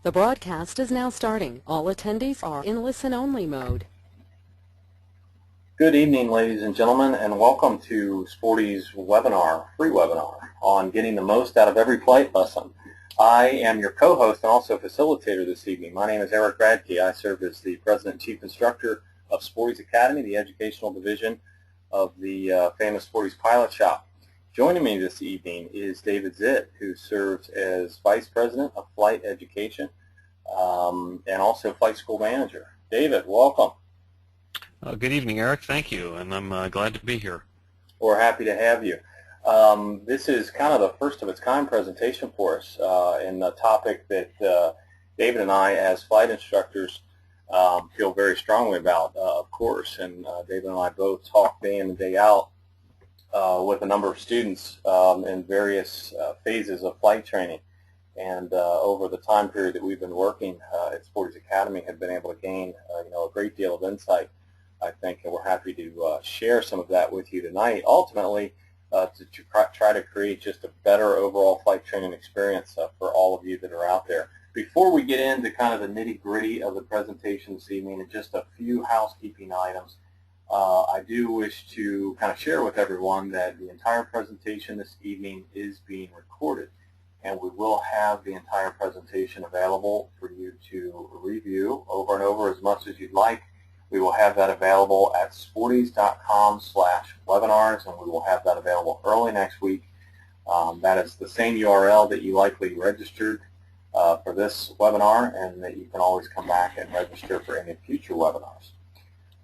The broadcast is now starting. All attendees are in listen-only mode. Good evening, ladies and gentlemen, and welcome to Sporty's webinar, free webinar, on getting the most out of every flight lesson. I am your co-host and also facilitator this evening. My name is Eric Radke. I serve as the President and Chief Instructor of Sporty's Academy, the educational division of the famous Sporty's Pilot Shop. Joining me this evening is David Zitt, who serves as Vice President of Flight Education and also Flight School Manager. David, welcome. Good evening, Eric. Thank you, and I'm glad to be here. We're happy to have you. This is kind of the first of its kind presentation for us, and a topic that David and I, as flight instructors, feel very strongly about, of course. And David and I both talk day in and day out with a number of students in various phases of flight training. And over the time period that we've been working at Sporty's Academy, have been able to gain a great deal of insight, I think, and we're happy to share some of that with you tonight, ultimately to try to create just a better overall flight training experience for all of you that are out there. Before we get into kind of the nitty-gritty of the presentation this evening and just a few housekeeping items, I do wish to kind of share with everyone that the entire presentation this evening is being recorded, and we will have the entire presentation available for you to review over and over as much as you'd like. We will have that available at sportys.com/webinars, and we will have that available early next week. That is the same URL that you likely registered for this webinar, and that you can always come back and register for any future webinars.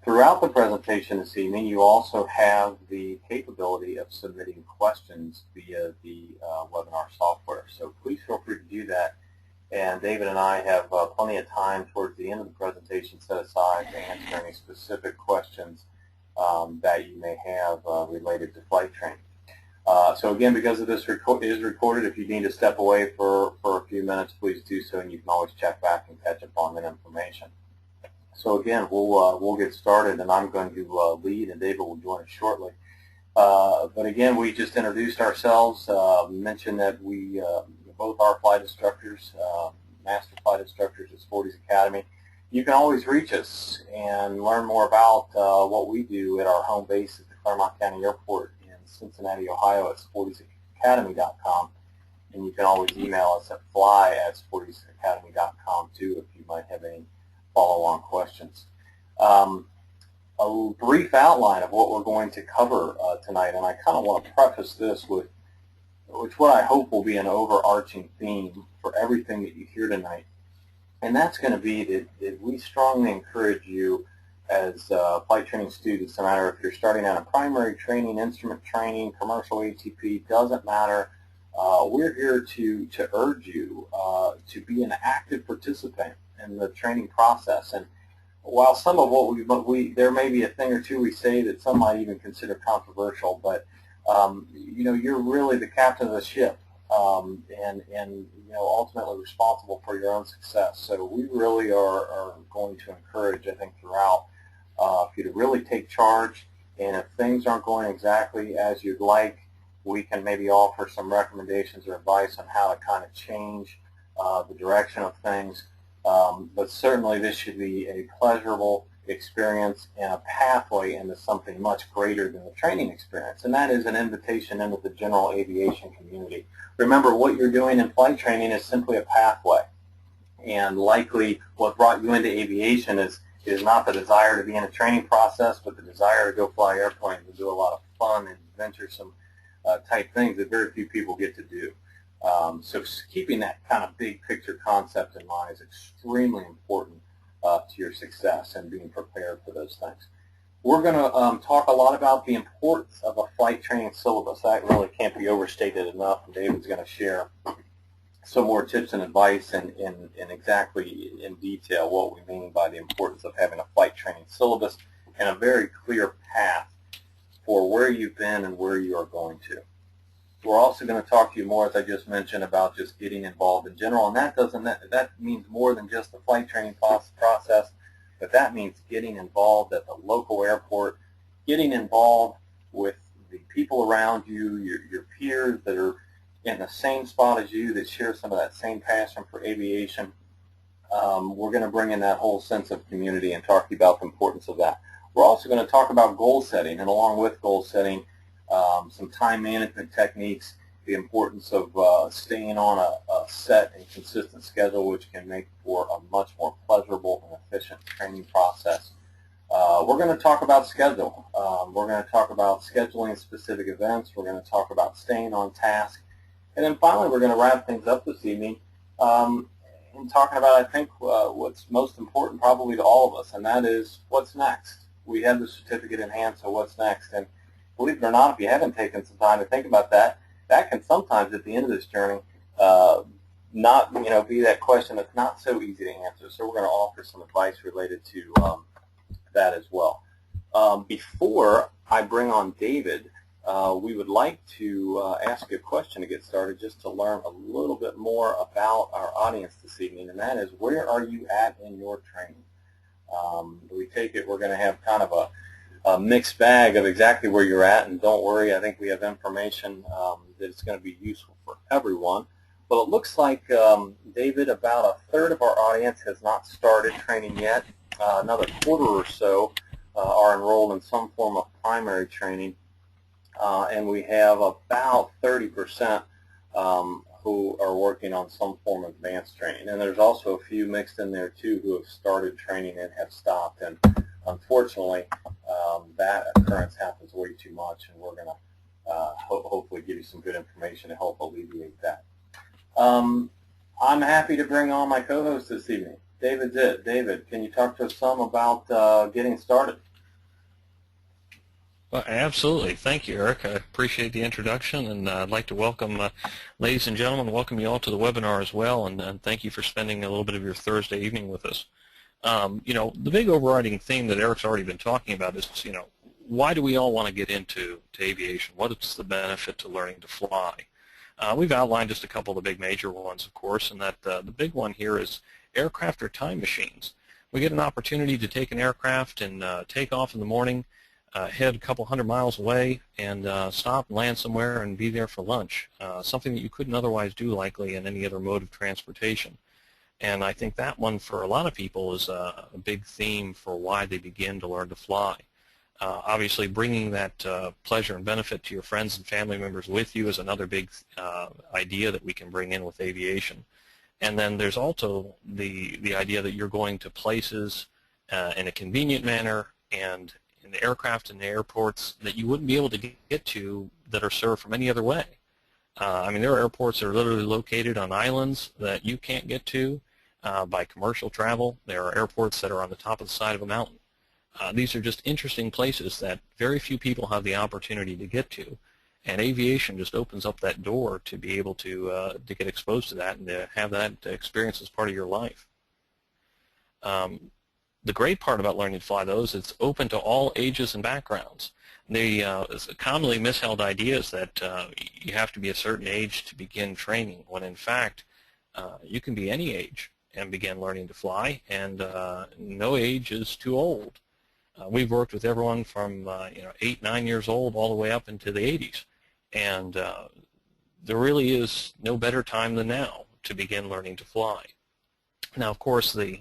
Throughout the presentation this evening, you also have the capability of submitting questions via the webinar software, so please feel free to do that. And David and I have plenty of time towards the end of the presentation set aside to answer any specific questions that you may have related to flight training. So again, because of this is recorded, if you need to step away for a few minutes, please do so, and you can always check back and catch up on that information. So again, we'll get started, and I'm going to lead, and David will join us shortly. But again, we just introduced ourselves, mentioned that we both are flight instructors, master flight instructors at Sporty's Academy. You can always reach us and learn more about what we do at our home base at the Claremont County Airport in Cincinnati, Ohio at sportysacademy.com. And you can always email us at fly@sportysacademy.com too if you might have any follow-on questions. A brief outline of what we're going to cover tonight, and I kind of want to preface this with what I hope will be an overarching theme for everything that you hear tonight, and that's going to be that we strongly encourage you as flight training students, no matter if you're starting out in primary training, instrument training, commercial ATP, doesn't matter. We're here to urge you to be an active participant in the training process. And while some of what there may be a thing or two we say that some might even consider controversial, but you're really the captain of the ship, and ultimately responsible for your own success. So we really are going to encourage, I think, throughout for you to really take charge. And if things aren't going exactly as you'd like, we can maybe offer some recommendations or advice on how to kind of change the direction of things. But certainly this should be a pleasurable experience and a pathway into something much greater than the training experience, and that is an invitation into the general aviation community. Remember, what you're doing in flight training is simply a pathway, and likely what brought you into aviation is not the desire to be in a training process, but the desire to go fly airplanes and do a lot of fun and adventuresome type things that very few people get to do. So keeping that kind of big picture concept in mind is extremely important to your success and being prepared for those things. We're going to talk a lot about the importance of a flight training syllabus. That really can't be overstated enough, and David's going to share some more tips and advice and exactly in detail what we mean by the importance of having a flight training syllabus and a very clear path for where you've been and where you are going to. We're also going to talk to you more, as I just mentioned, about just getting involved in general, and that means more than just the flight training process, but that means getting involved at the local airport, getting involved with the people around you, your peers that are in the same spot as you, that share some of that same passion for aviation, we're going to bring in that whole sense of community and talk to you about the importance of that. We're also going to talk about goal setting, and along with goal setting, some time management techniques, the importance of staying on a set and consistent schedule, which can make for a much more pleasurable and efficient training process. We're going to talk about schedule. We're going to talk about scheduling specific events. We're going to talk about staying on task. And then finally, we're going to wrap things up this evening in talking about, I think, what's most important probably to all of us, and that is what's next. We have the certificate in hand, so what's next? And believe it or not, if you haven't taken some time to think about that, that can sometimes at the end of this journey not be that question that's not so easy to answer. So we're going to offer some advice related to that as well. Before I bring on David, we would like to ask you a question to get started, just to learn a little bit more about our audience this evening, and that is, where are you at in your training? We take it we're going to have kind of a mixed bag of exactly where you're at, and don't worry, I think we have information that is going to be useful for everyone. Well, it looks like, David, about a third of our audience has not started training yet. Another quarter or so are enrolled in some form of primary training, and we have about 30% who are working on some form of advanced training. And there's also a few mixed in there, too, who have started training and have stopped. And unfortunately, that occurrence happens way too much, and we're going to hopefully give you some good information to help alleviate that. I'm happy to bring on my co-host this evening. David's it. David, can you talk to us some about getting started? Well, absolutely. Thank you, Eric. I appreciate the introduction, and I'd like to welcome, ladies and gentlemen, welcome you all to the webinar as well, and thank you for spending a little bit of your Thursday evening with us. The big overriding theme that Eric's already been talking about is, why do we all want to get into aviation? What is the benefit to learning to fly? We've outlined just a couple of the big major ones, of course, and that the big one here is aircraft or time machines. We get an opportunity to take an aircraft and take off in the morning, head a couple hundred miles away, and stop and land somewhere and be there for lunch, something that you couldn't otherwise do likely in any other mode of transportation. And I think that one for a lot of people is a big theme for why they begin to learn to fly. Obviously, bringing that pleasure and benefit to your friends and family members with you is another big idea that we can bring in with aviation. And then there's also the idea that you're going to places in a convenient manner and in the aircraft and the airports that you wouldn't be able to get to that are served from any other way. There are airports that are literally located on islands that you can't get to by commercial travel. There are airports that are on the top of the side of a mountain. These are just interesting places that very few people have the opportunity to get to, and aviation just opens up that door to be able to get exposed to that and to have that experience as part of your life. The great part about learning to fly, though, is it's open to all ages and backgrounds. The commonly misheld idea is that you have to be a certain age to begin training, when in fact you can be any age and begin learning to fly, and no age is too old. We've worked with everyone from 8, 9 years old all the way up into the 80s, and there really is no better time than now to begin learning to fly. Now, of course, the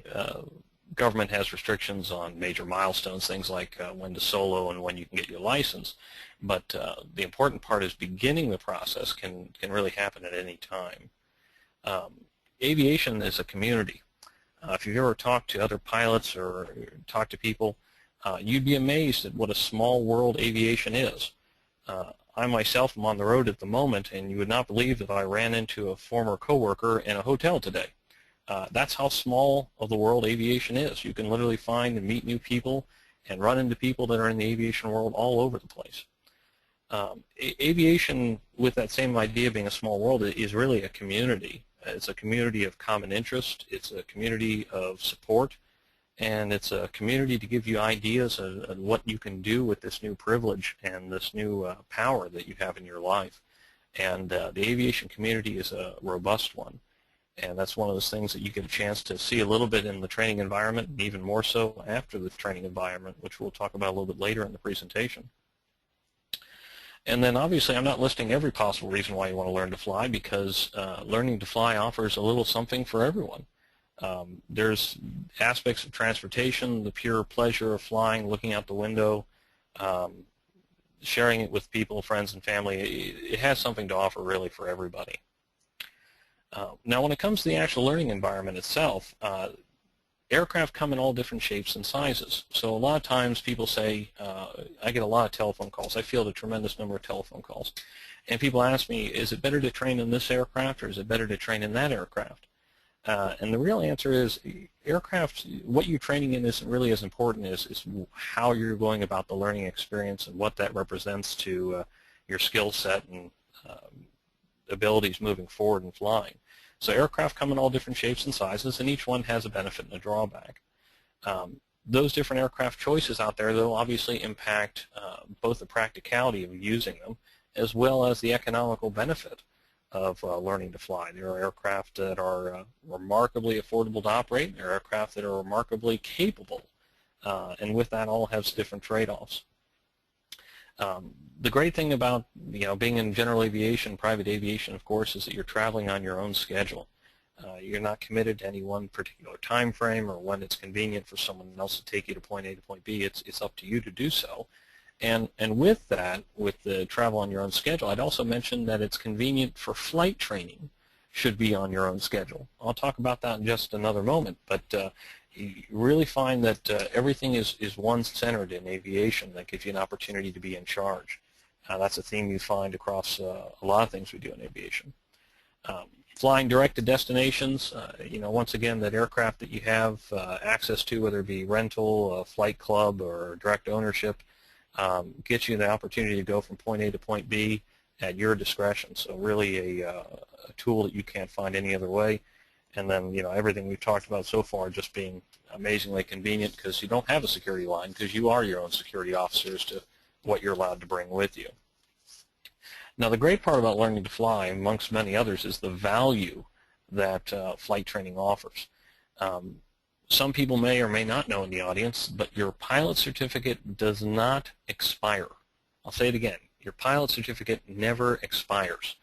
government has restrictions on major milestones, things like when to solo and when you can get your license, but the important part is beginning the process can really happen at any time. Aviation is a community. If you've ever talked to other pilots or talked to people, you'd be amazed at what a small world aviation is. I myself am on the road at the moment, and you would not believe that I ran into a former coworker in a hotel today. That's how small of the world aviation is. You can literally find and meet new people and run into people that are in the aviation world all over the place. Aviation, with that same idea of being a small world, is really a community. It's a community of common interest. It's a community of support. And it's a community to give you ideas of what you can do with this new privilege and this new power that you have in your life. And the aviation community is a robust one. And that's one of those things that you get a chance to see a little bit in the training environment, and even more so after the training environment, which we'll talk about a little bit later in the presentation. And then obviously I'm not listing every possible reason why you want to learn to fly, because learning to fly offers a little something for everyone. There's aspects of transportation, the pure pleasure of flying, looking out the window, sharing it with people, friends, and family. It has something to offer really for everybody. Now, when it comes to the actual learning environment itself, aircraft come in all different shapes and sizes. So a lot of times people say, I get a lot of telephone calls. I field a tremendous number of telephone calls. And people ask me, is it better to train in this aircraft or is it better to train in that aircraft? And the real answer is aircraft, what you're training in isn't really as important as how you're going about the learning experience and what that represents to your skill set and abilities moving forward in flying. So aircraft come in all different shapes and sizes, and each one has a benefit and a drawback. Those different aircraft choices out there, though, obviously impact both the practicality of using them as well as the economical benefit of learning to fly. There are aircraft that are remarkably affordable to operate. There are aircraft that are remarkably capable, and with that all has different trade-offs. The great thing about being in general aviation, private aviation, of course, is that you're traveling on your own schedule. You're not committed to any one particular time frame or when it's convenient for someone else to take you to point A to point B. It's up to you to do so. And with that, with the travel on your own schedule, I'd also mention that it's convenient for flight training should be on your own schedule. I'll talk about that in just another moment, but you really find that everything is one-centered in aviation. That gives you an opportunity to be in charge. That's a theme you find across a lot of things we do in aviation. Flying direct to destinations, once again, that aircraft that you have access to, whether it be rental, flight club, or direct ownership, gets you the opportunity to go from point A to point B at your discretion. So really a tool that you can't find any other way. And then, everything we've talked about so far just being amazingly convenient because you don't have a security line because you are your own security officer as to what you're allowed to bring with you. Now, the great part about learning to fly, amongst many others, is the value that flight training offers. Some people may or may not know in the audience, but your pilot certificate does not expire. I'll say it again. Your pilot certificate never expires.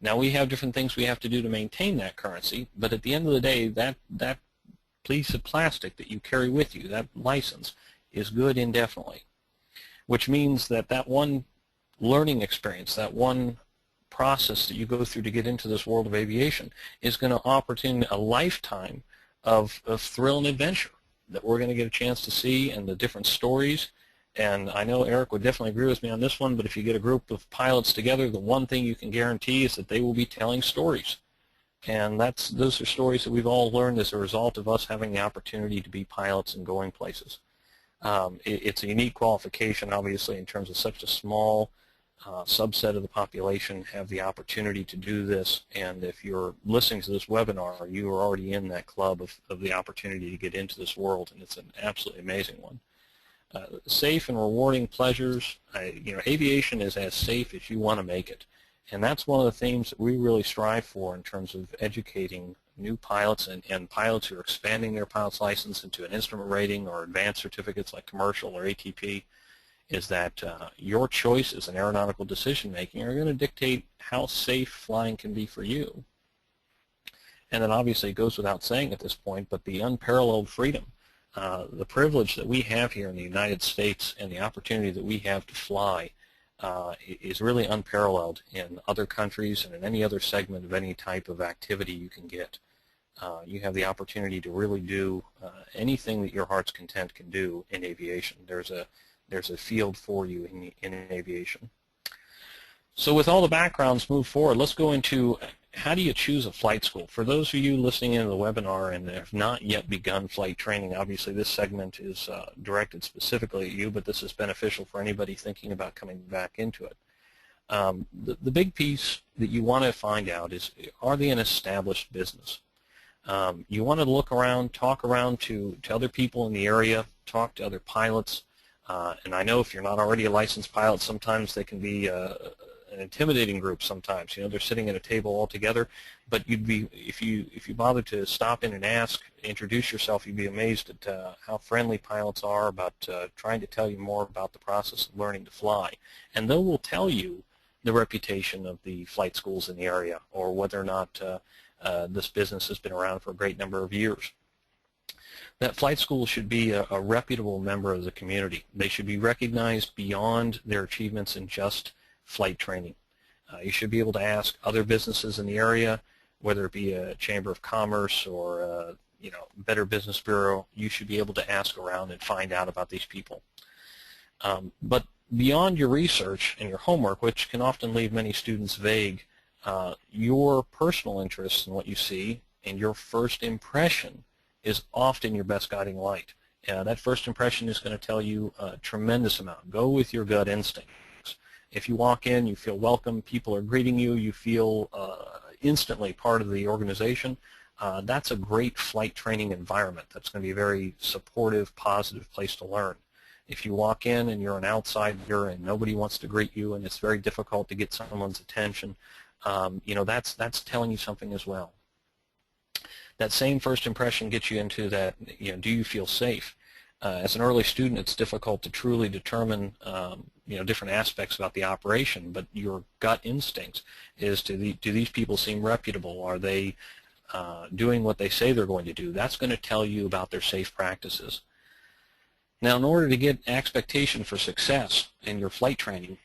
Now, we have different things we have to do to maintain that currency, but at the end of the day, that piece of plastic that you carry with you, that license, is good indefinitely, which means that that one learning experience, that one process that you go through to get into this world of aviation is going to offer a lifetime of thrill and adventure that we're going to get a chance to see, and the different stories. And I know Eric would definitely agree with me on this one, but if you get a group of pilots together, the one thing you can guarantee is that they will be telling stories. And those are stories that we've all learned as a result of us having the opportunity to be pilots and going places. It's a unique qualification, obviously, in terms of such a small subset of the population have the opportunity to do this. And if you're listening to this webinar, you are already in that club of the opportunity to get into this world, and it's an absolutely amazing one. Safe and rewarding pleasures. Aviation is as safe as you want to make it. And that's one of the themes that we really strive for in terms of educating new pilots and pilots who are expanding their pilot's license into an instrument rating or advanced certificates like commercial or ATP, is that your choices in aeronautical decision making are going to dictate how safe flying can be for you. And then obviously it goes without saying at this point, but the unparalleled freedom, the privilege that we have here in the United States and the opportunity that we have to fly is really unparalleled in other countries and in any other segment of any type of activity you can get. You have the opportunity to really do anything that your heart's content can do in aviation. There's a field for you in aviation. So with all the backgrounds moved forward, let's go into how do you choose a flight school. For those of you listening into the webinar and have not yet begun flight training, obviously this segment is directed specifically at you, but this is beneficial for anybody thinking about coming back into it. The big piece that you want to find out is, are they an established business? You want to look around, talk around to other people in the area, talk to other pilots. And I know if you're not already a licensed pilot, sometimes they can be an intimidating group sometimes. They're sitting at a table all together, but if you bother to stop in and ask, introduce yourself, you'd be amazed at how friendly pilots are about trying to tell you more about the process of learning to fly. And they will tell you the reputation of the flight schools in the area, or whether or not this business has been around for a great number of years. That flight school should be a reputable member of the community. They should be recognized beyond their achievements in just flight training. You should be able to ask other businesses in the area, whether it be a Chamber of Commerce or a, Better Business Bureau. You should be able to ask around and find out about these people. But beyond your research and your homework, which can often leave many students vague, your personal interest in what you see and your first impression is often your best guiding light. That first impression is going to tell you a tremendous amount. Go with your gut instincts. If you walk in, you feel welcome, people are greeting you, you feel instantly part of the organization, that's a great flight training environment. That's going to be a very supportive, positive place to learn. If you walk in and you're an outsider and nobody wants to greet you and it's very difficult to get someone's attention, that's telling you something as well. That same first impression gets you into that, do you feel safe? As an early student, it's difficult to truly determine, different aspects about the operation, but your gut instinct is, do these people seem reputable? Are they doing what they say they're going to do? That's going to tell you about their safe practices. Now, in order to get expectation for success in your flight training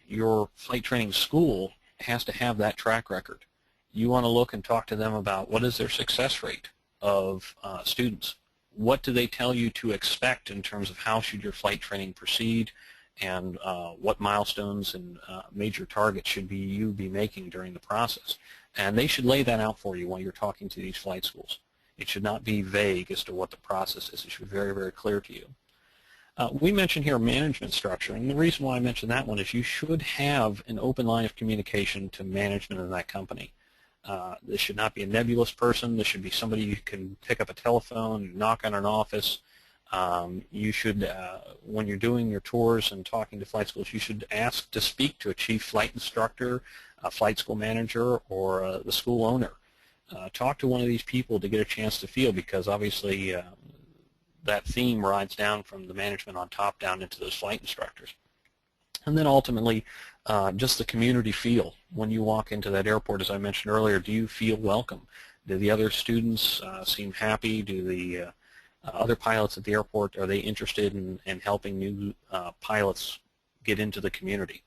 school has to have that track record. You want to look and talk to them about what is their success rate of students. What do they tell you to expect in terms of how should your flight training proceed, and what milestones and major targets should you be making during the process. And they should lay that out for you while you're talking to these flight schools. It should not be vague as to what the process is. It should be very, very clear to you. We mentioned here management structure, and the reason why I mentioned that one is you should have an open line of communication to management in that company. This should not be a nebulous person. This should be somebody you can pick up a telephone, knock on an office. You should, when you're doing your tours and talking to flight schools, you should ask to speak to a chief flight instructor, a flight school manager, or the school owner. Talk to one of these people to get a chance to feel, because obviously that theme rides down from the management on top down into those flight instructors. And then ultimately, just the community feel. When you walk into that airport, as I mentioned earlier, do you feel welcome? Do the other students seem happy? Do the other pilots at the airport, are they interested in helping new pilots get into the community?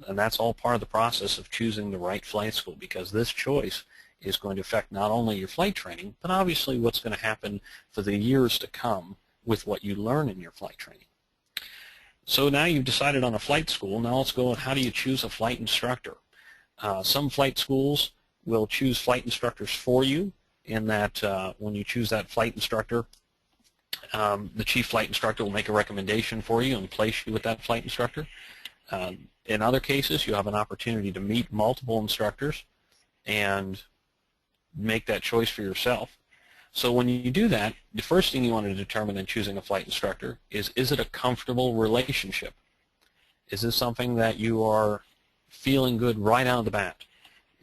And that's all part of the process of choosing the right flight school, because this choice is going to affect not only your flight training, but obviously what's going to happen for the years to come with what you learn in your flight training. So now you've decided on a flight school. Now let's go on, how do you choose a flight instructor? Some flight schools will choose flight instructors for you, in that when you choose that flight instructor, the chief flight instructor will make a recommendation for you and place you with that flight instructor. In other cases, you have an opportunity to meet multiple instructors and make that choice for yourself. So when you do that, the first thing you want to determine in choosing a flight instructor is it a comfortable relationship? Is this something that you are feeling good right out of the bat?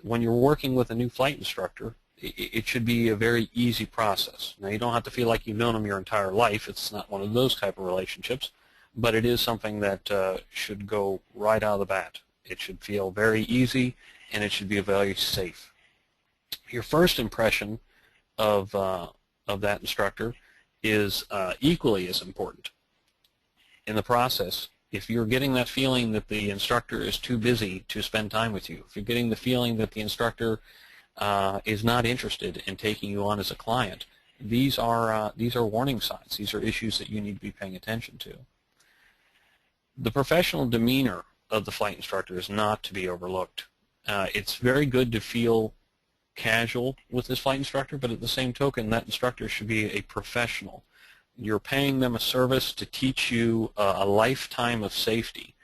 When you're working with a new flight instructor, it should be a very easy process. Now, you don't have to feel like you've known them your entire life. It's not one of those type of relationships, but it is something that should go right out of the bat. It should feel very easy, and it should be very safe. Your first impression of that instructor is equally as important in the process. If you're getting that feeling that the instructor is too busy to spend time with you, if you're getting the feeling that the instructor is not interested in taking you on as a client, these are warning signs. These are issues that you need to be paying attention to. The professional demeanor of the flight instructor is not to be overlooked. It's very good to feel casual with this flight instructor, but at the same token, that instructor should be a professional. You're paying them a service to teach you a lifetime of safety,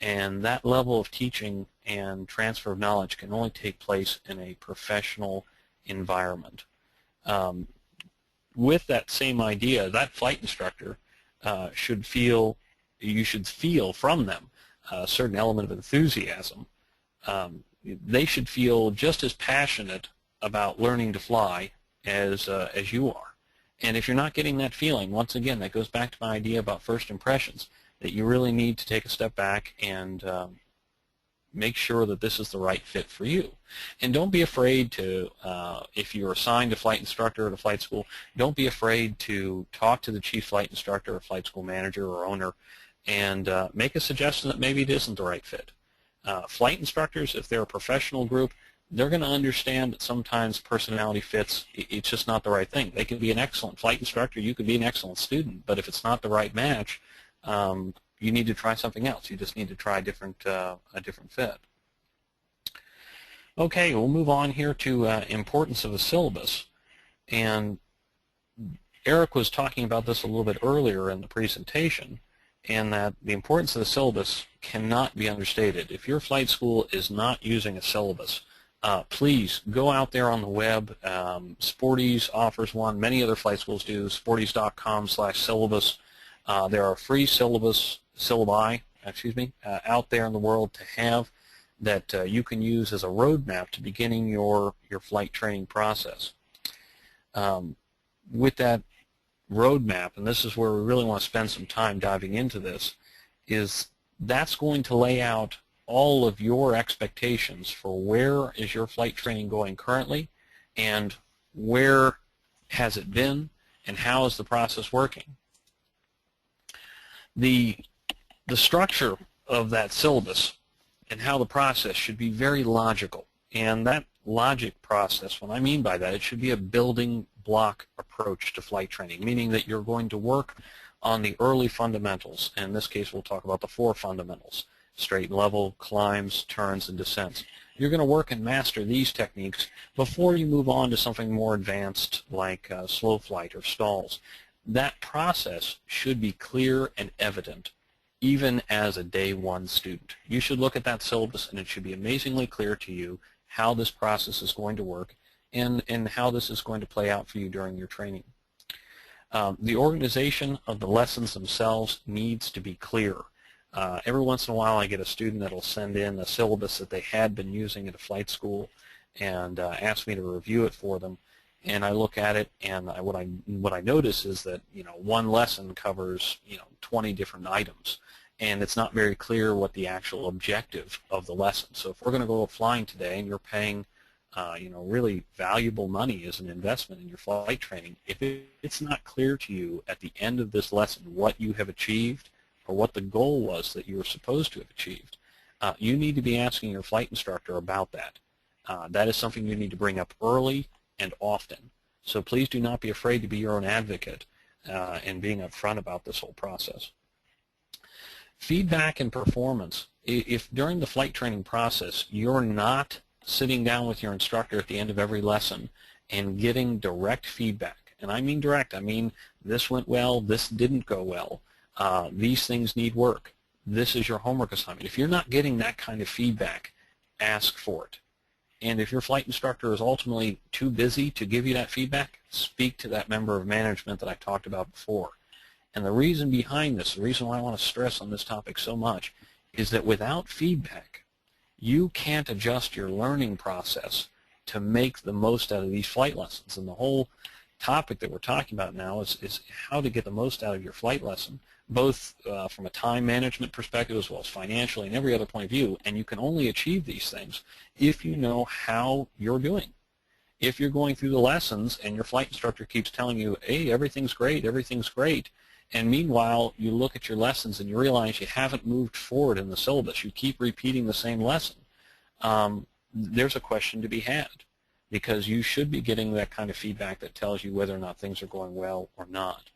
and that level of teaching and transfer of knowledge can only take place in a professional environment. With that same idea, that flight instructor should feel, you should feel from them a certain element of enthusiasm. They should feel just as passionate about learning to fly as you are. And if you're not getting that feeling, once again, that goes back to my idea about first impressions, that you really need to take a step back and make sure that this is the right fit for you. And don't be afraid to, if you're assigned a flight instructor at a flight school, don't be afraid to talk to the chief flight instructor or flight school manager or owner and make a suggestion that maybe it isn't the right fit. Flight instructors, if they're a professional group, they're going to understand that sometimes personality fits, it's just not the right thing. They can be an excellent flight instructor, you could be an excellent student, but if it's not the right match, you need to try something else. You just need to try a different fit. Okay, we'll move on here to importance of a syllabus. And Eric was talking about this a little bit earlier in the presentation, and that the importance of the syllabus cannot be understated. If your flight school is not using a syllabus, please go out there on the web. Sporty's offers one. Many other flight schools do. Sportys.com/syllabus. There are free syllabi out there in the world to have that you can use as a roadmap to beginning your flight training process. With that roadmap, and this is where we really want to spend some time diving into this, is that's going to lay out all of your expectations for where is your flight training going currently, and where has it been, and how is the process working. The structure of that syllabus and how the process should be very logical, and that logic process, what I mean by that, it should be a building block approach to flight training, meaning that you're going to work on the early fundamentals. In this case, we'll talk about the 4 fundamentals: straight and level, climbs, turns, and descents. You're going to work and master these techniques before you move on to something more advanced like slow flight or stalls. That process should be clear and evident even as a day 1 student. You should look at that syllabus and it should be amazingly clear to you how this process is going to work and how this is going to play out for you during your training. The organization of the lessons themselves needs to be clear. Every once in a while I get a student that will send in a syllabus that they had been using at a flight school and ask me to review it for them. And I look at it, and what I notice is that, you know, one lesson covers, you know, 20 different items, and it's not very clear what the actual objective of the lesson. So if we're going to go flying today, and you're paying, you know, really valuable money as an investment in your flight training, if it's not clear to you at the end of this lesson what you have achieved or what the goal was that you were supposed to have achieved, you need to be asking your flight instructor about that. That is something you need to bring up early and often. So please do not be afraid to be your own advocate and being upfront about this whole process. Feedback and performance. If during the flight training process you're not sitting down with your instructor at the end of every lesson and getting direct feedback, and I mean direct, I mean this went well, this didn't go well, these things need work, this is your homework assignment. If you're not getting that kind of feedback, ask for it. And if your flight instructor is ultimately too busy to give you that feedback, speak to that member of management that I talked about before. And the reason behind this, the reason why I want to stress on this topic so much, is that without feedback, you can't adjust your learning process to make the most out of these flight lessons. And the whole topic that we're talking about now is how to get the most out of your flight lesson, both from a time management perspective as well as financially and every other point of view. And you can only achieve these things if you know how you're doing. If you're going through the lessons and your flight instructor keeps telling you, hey, everything's great, and meanwhile you look at your lessons and you realize you haven't moved forward in the syllabus, you keep repeating the same lesson, there's a question to be had, because you should be getting that kind of feedback that tells you whether or not things are going well or not.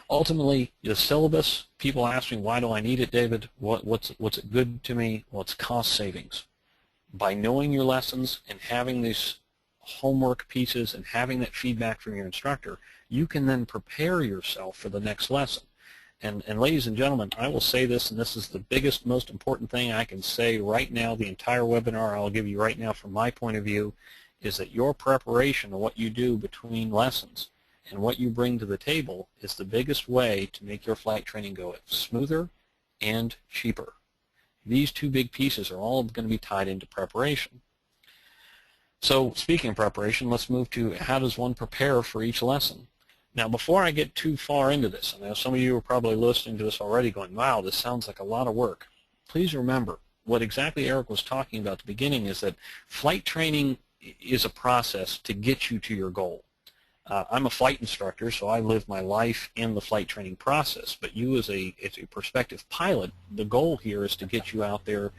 Ultimately, the syllabus, people ask me, why do I need it, David? What's it good to me? Well, it's cost savings. By knowing your lessons and having these homework pieces and having that feedback from your instructor, you can then prepare yourself for the next lesson. And ladies and gentlemen, I will say this, and this is the biggest, most important thing I can say right now, the entire webinar I'll give you right now from my point of view, is that your preparation of what you do between lessons and what you bring to the table is the biggest way to make your flight training go smoother and cheaper. These two big pieces are all going to be tied into preparation. So speaking of preparation, let's move to how does one prepare for each lesson. Now, before I get too far into this, I know some of you are probably listening to this already going, wow, this sounds like a lot of work. Please remember, what exactly Eric was talking about at the beginning is that flight training is a process to get you to your goal. I'm a flight instructor, so I live my life in the flight training process. But you as a prospective pilot, the goal here is to get you out there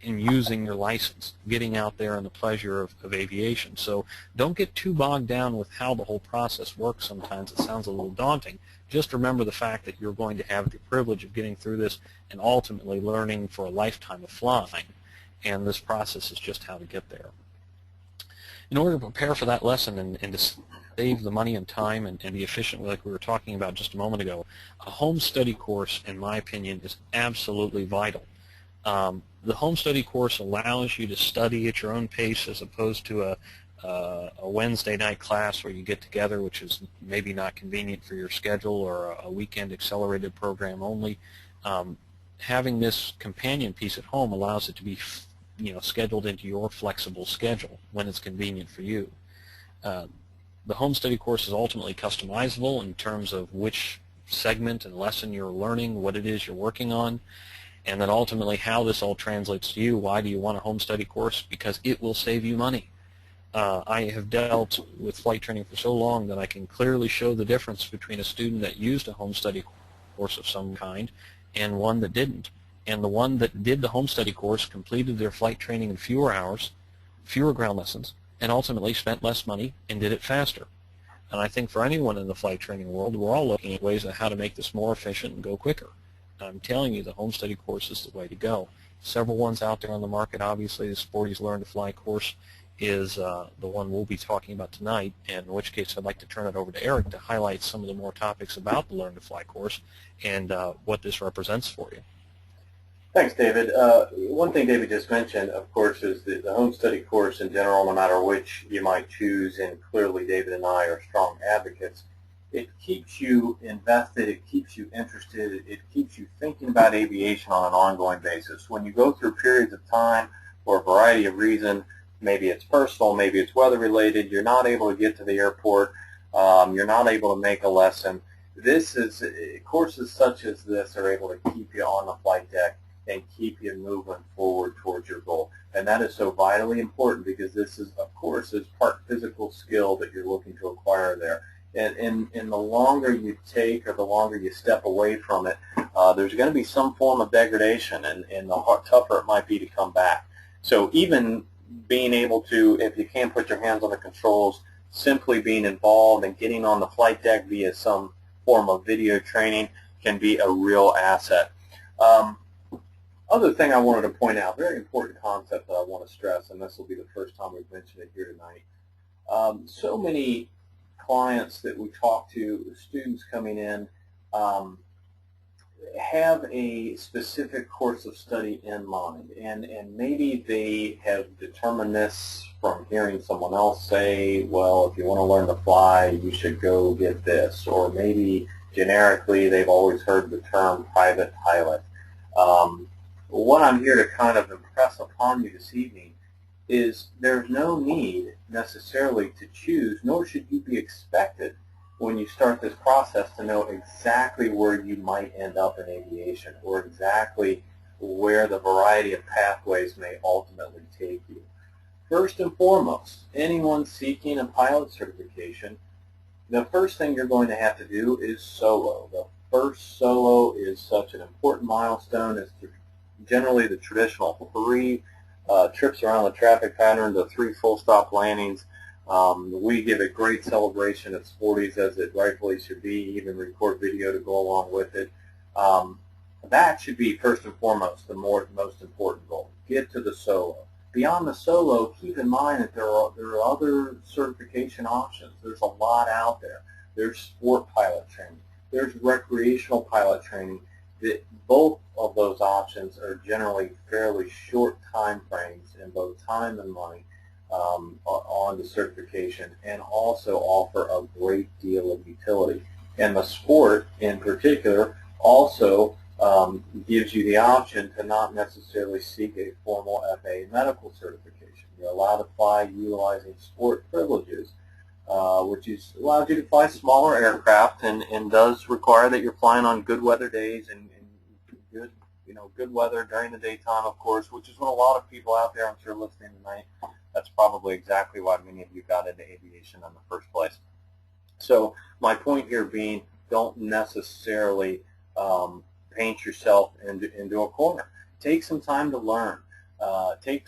and using your license, getting out there and the pleasure of aviation. So don't get too bogged down with how the whole process works. Sometimes it sounds a little daunting. Just remember the fact that you're going to have the privilege of getting through this and ultimately learning for a lifetime of flying. And this process is just how to get there. In order to prepare for that lesson and to save the money and time and be efficient like we were talking about just a moment ago, a home study course, in my opinion, is absolutely vital. The home study course allows you to study at your own pace as opposed to a Wednesday night class where you get together, which is maybe not convenient for your schedule, or a weekend accelerated program only. Having this companion piece at home allows it to be scheduled into your flexible schedule when it's convenient for you. The home study course is ultimately customizable in terms of which segment and lesson you're learning, what it is you're working on, and then ultimately how this all translates to you. Why do you want a home study course? Because it will save you money. I have dealt with flight training for so long that I can clearly show the difference between a student that used a home study course of some kind and one that didn't. And the one that did the home study course completed their flight training in fewer hours, fewer ground lessons, and ultimately spent less money and did it faster. And I think for anyone in the flight training world, we're all looking at ways on how to make this more efficient and go quicker. And I'm telling you, the home study course is the way to go. Several ones out there on the market. Obviously, the Sporty's Learn to Fly course is the one we'll be talking about tonight, and in which case I'd like to turn it over to Eric to highlight some of the more topics about the Learn to Fly course and what this represents for you. Thanks, David. One thing David just mentioned, of course, is the home study course in general, no matter which you might choose, and clearly David and I are strong advocates. It keeps you invested, it keeps you interested, it keeps you thinking about aviation on an ongoing basis. When you go through periods of time for a variety of reasons, maybe it's personal, maybe it's weather-related, you're not able to get to the airport, you're not able to make a lesson, courses such as this are able to keep you on the flight deck and keep you moving forward towards your goal. And that is so vitally important because this is, of course, is part physical skill that you're looking to acquire there. And the longer you take or the longer you step away from it, there's going to be some form of degradation, and the tougher it might be to come back. So even being able to, if you can't put your hands on the controls, simply being involved and getting on the flight deck via some form of video training can be a real asset. Other thing I wanted to point out, very important concept that I want to stress, and this will be the first time we've mentioned it here tonight. So many clients that we talk to, students coming in, have a specific course of study in mind, and maybe they have determined this from hearing someone else say, well, if you want to learn to fly, you should go get this, or maybe generically they've always heard the term private pilot. What I'm here to kind of impress upon you this evening is there's no need necessarily to choose, nor should you be expected when you start this process to know exactly where you might end up in aviation or exactly where the variety of pathways may ultimately take you. First and foremost, anyone seeking a pilot certification, the first thing you're going to have to do is solo. The first solo is such an important milestone. It's generally the traditional 3 trips around the traffic pattern, the 3 full-stop landings. We give a great celebration at Sporty's, as it rightfully should be, even record video to go along with it. That should be first and foremost the most important goal. Get to the solo. Beyond the solo, keep in mind that there are other certification options. There's a lot out there. There's sport pilot training. There's recreational pilot training. Both of those options are generally fairly short time frames in both time and money on the certification, and also offer a great deal of utility. And the sport in particular also gives you the option to not necessarily seek a formal FAA medical certification. You're allowed to fly utilizing sport privileges, which allows you to fly smaller aircraft and does require that you're flying on good weather days and good good weather during the daytime, of course, which is what a lot of people out there, I'm sure, listening tonight, that's probably exactly why many of you got into aviation in the first place. So my point here being, don't necessarily paint yourself into a corner. Take some time to learn. Take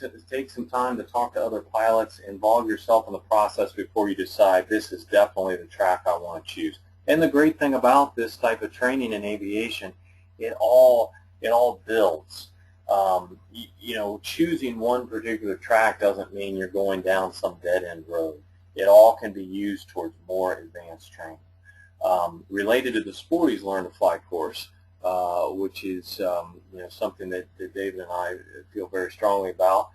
some time to talk to other pilots. Involve yourself in the process before you decide this is definitely the track I want to choose. And the great thing about this type of training in aviation, it all builds. Choosing one particular track doesn't mean you're going down some dead-end road. It all can be used towards more advanced training. Related to the Sporty's Learn to Fly course, which is something that David and I feel very strongly about.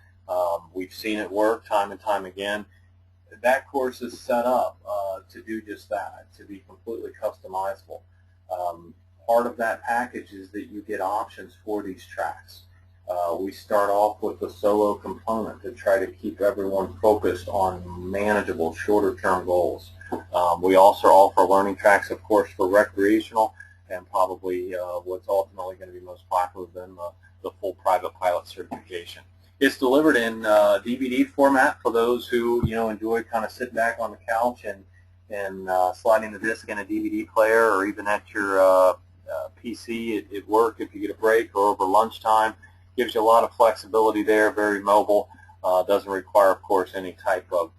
We've seen it work time and time again. That course is set up to do just that, to be completely customizable. Part of that package is that you get options for these tracks. We start off with the solo component to try to keep everyone focused on manageable, shorter-term goals. We also offer learning tracks, of course, for recreational, and probably what's ultimately going to be most popular then the full private pilot certification. It's delivered in DVD format for those who enjoy kind of sitting back on the couch and sliding the disc in a DVD player, or even at your PC at work if you get a break or over lunchtime. Gives you a lot of flexibility there, very mobile. Doesn't require, of course, any type of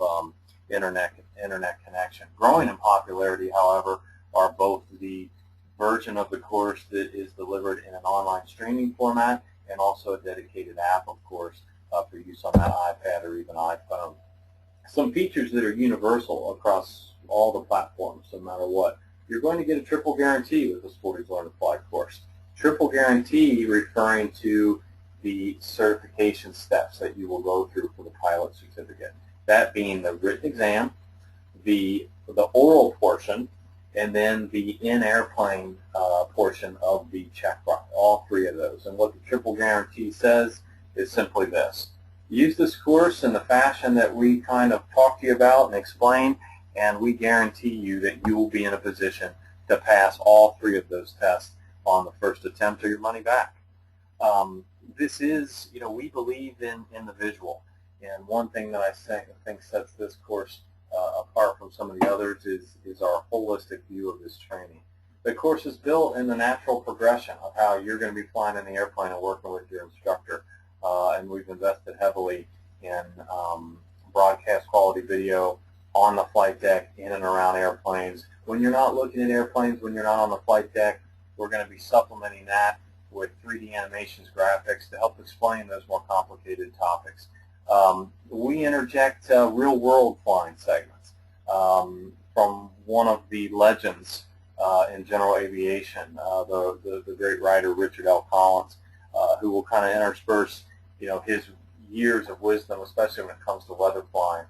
internet connection. Growing in popularity, however, are both the version of the course that is delivered in an online streaming format and also a dedicated app, of course, for use on that iPad or even iPhone. Some features that are universal across all the platforms, no matter what. You're going to get a triple guarantee with the Sporty's Learn to Fly course. Triple guarantee referring to the certification steps that you will go through for the pilot certificate. That being the written exam, the oral portion, and then the in-airplane portion of the check ride, all three of those. And what the triple guarantee says is simply this. Use this course in the fashion that we kind of talked to you about and explained, and we guarantee you that you will be in a position to pass all three of those tests on the first attempt or your money back. This is, we believe in the visual. And one thing that I think sets this course apart from some of the others is our holistic view of this training. The course is built in the natural progression of how you're going to be flying in the airplane and working with your instructor. And we've invested heavily in broadcast quality video on the flight deck, in and around airplanes. When you're not looking at airplanes, when you're not on the flight deck, we're going to be supplementing that with 3D animations, graphics to help explain those more complicated topics. We interject real-world flying segments from one of the legends in general aviation, the great writer Richard L. Collins, who will kind of intersperse his years of wisdom, especially when it comes to weather flying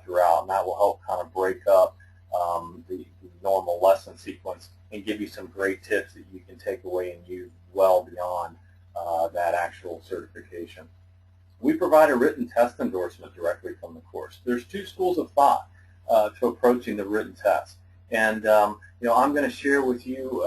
throughout, and that will help kind of break up the normal lesson sequence and give you some great tips that you can take away and use well beyond that actual certification. We provide a written test endorsement directly from the course. There's two schools of thought to approaching the written test. And I'm going to share with you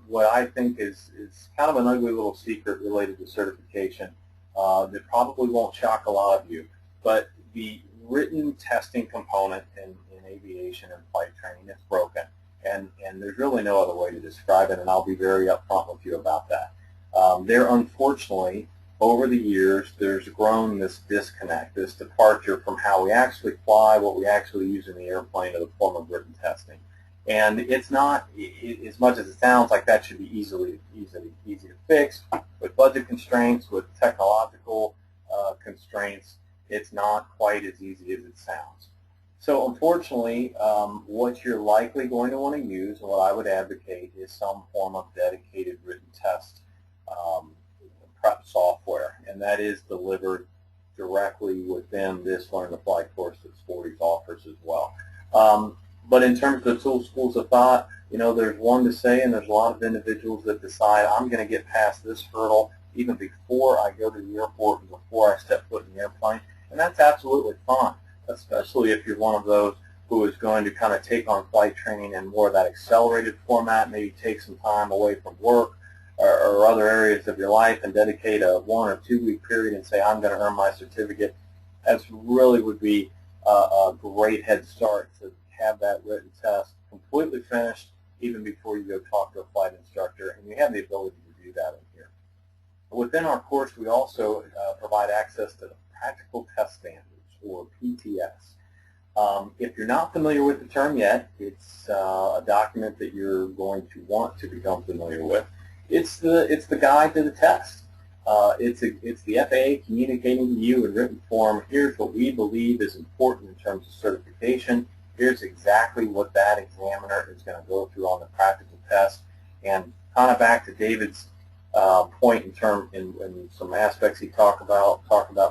what I think is kind of an ugly little secret related to certification that probably won't shock a lot of you. But the written testing component in aviation and flight training is broken. And there's really no other way to describe it, and I'll be very upfront with you about that. There, unfortunately, over the years, there's grown this disconnect, this departure from how we actually fly, what we actually use in the airplane, to the form of written testing. And it's not, as much as it sounds like that should be easy to fix. With budget constraints, with technological constraints, it's not quite as easy as it sounds. So unfortunately, what you're likely going to want to use, and what I would advocate, is some form of dedicated written test prep software, and that is delivered directly within this Learn to Fly course that Sporty's offers as well. But in terms of the schools of thought, there's one to say, and there's a lot of individuals that decide, I'm going to get past this hurdle even before I go to the airport and before I step foot in the airplane, and that's absolutely fine, especially if you're one of those who is going to kind of take on flight training in more of that accelerated format, maybe take some time away from work, or other areas of your life and dedicate a 1 or 2 week period and say, I'm going to earn my certificate, that really would be a great head start to have that written test completely finished even before you go talk to a flight instructor, and you have the ability to do that in here. Within our course, we also provide access to the Practical Test Standards, or PTS. If you're not familiar with the term yet, it's a document that you're going to want to become familiar with. It's the guide to the test. It's the FAA communicating to you in written form, here's what we believe is important in terms of certification. Here's exactly what that examiner is going to go through on the practical test. And kind of back to David's point in some aspects he talked about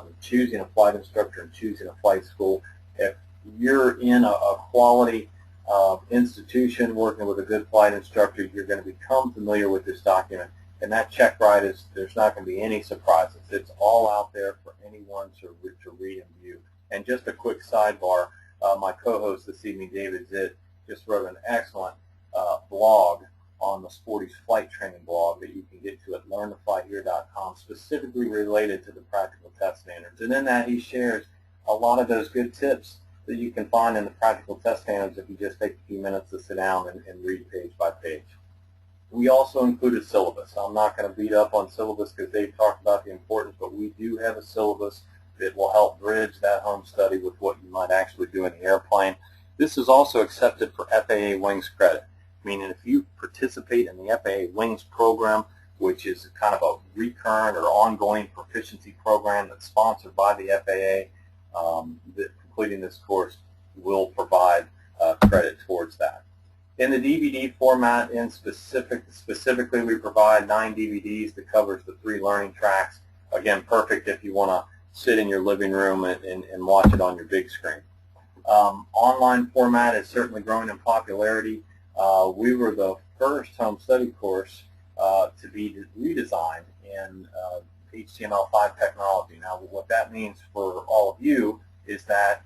with choosing a flight instructor and choosing a flight school. If you're in a quality institution working with a good flight instructor, you're going to become familiar with this document. And that check ride there's not going to be any surprises. It's all out there for anyone to read and view. And just a quick sidebar, my co-host this evening, David Zitt, just wrote an excellent blog on the Sporty's flight training blog that you can get to at learntoflyhere.com, specifically related to the practical test standards. And in that he shares a lot of those good tips that you can find in the practical test standards if you just take a few minutes to sit down and read page by page. We also included syllabus. I'm not going to beat up on syllabus because they've talked about the importance, but we do have a syllabus that will help bridge that home study with what you might actually do in the airplane. This is also accepted for FAA Wings credit, meaning if you participate in the FAA Wings program, which is kind of a recurrent or ongoing proficiency program that's sponsored by the FAA, that completing this course will provide credit towards that. In the DVD format, specifically we provide 9 DVDs that covers the 3 learning tracks. Again, perfect if you want to sit in your living room and watch it on your big screen. Online format is certainly growing in popularity. We were the first home study course to be redesigned in HTML5 technology. Now, what that means for all of you is that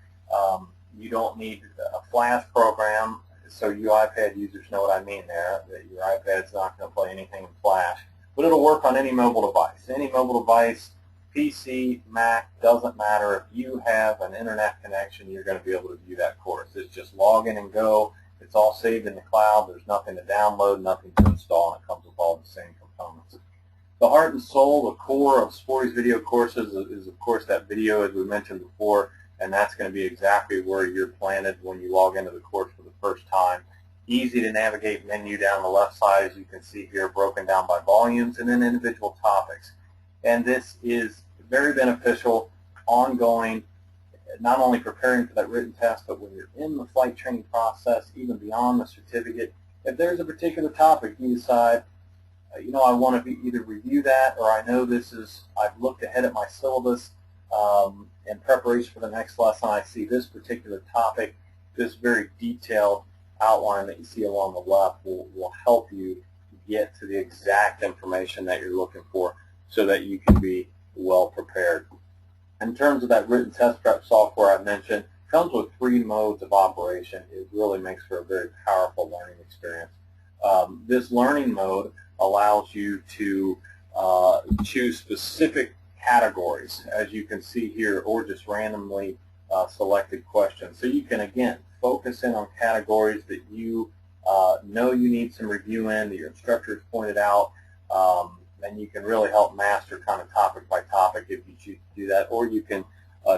you don't need a Flash program. So you iPad users know what I mean there, that your iPad's not going to play anything in Flash. But it'll work on any mobile device. Any mobile device, PC, Mac, doesn't matter. If you have an internet connection, you're going to be able to view that course. It's just log in and go. It's all saved in the cloud. There's nothing to download, nothing to install, and it comes with all the same components. The heart and soul, the core of Sporty's video courses is of course, that video, as we mentioned before, and that's going to be exactly where you're planted when you log into the course for the first time. Easy to navigate menu down the left side, as you can see here, broken down by volumes and then individual topics. And this is very beneficial, ongoing, not only preparing for that written test, but when you're in the flight training process, even beyond the certificate. If there's a particular topic you decide, I want to either review that, or I know I've looked ahead at my syllabus in preparation for the next lesson, I see this particular topic, this very detailed outline that you see along the left will help you get to the exact information that you're looking for so that you can be well prepared. In terms of that written test prep software I mentioned, it comes with 3 modes of operation. It really makes for a very powerful learning experience. This learning mode allows you to choose specific categories, as you can see here, or just randomly selected questions. So you can, again, focus in on categories that you know you need some review in, that your instructor has pointed out, and you can really help master kind of topic by topic if you choose to do that, or you can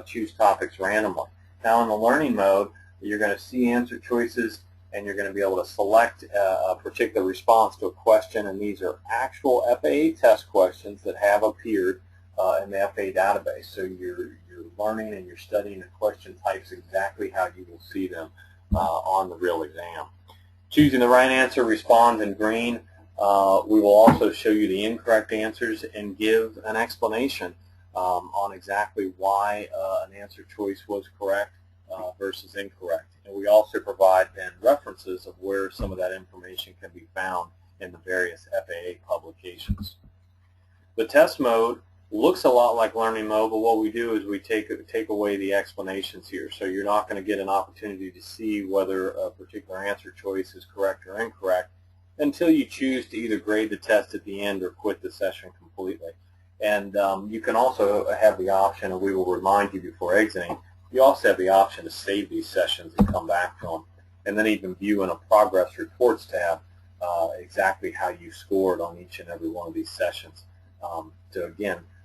choose topics randomly. Now in the learning mode, you're going to see answer choices, and you're going to be able to select a particular response to a question, and these are actual FAA test questions that have appeared in the FAA database. So you're learning and you're studying the question types exactly how you will see them on the real exam. Choosing the right answer responds in green. We will also show you the incorrect answers and give an explanation on exactly why an answer choice was correct versus incorrect. And we also provide then references of where some of that information can be found in the various FAA publications. The test mode looks a lot like learning mode, but what we do is we take away the explanations here. So you're not going to get an opportunity to see whether a particular answer choice is correct or incorrect. until you choose to either grade the test at the end or quit the session completely. And you can also have the option, and we will remind you before exiting, you also have the option to save these sessions and come back to them, and then even view in a progress reports tab exactly how you scored on each and every one of these sessions.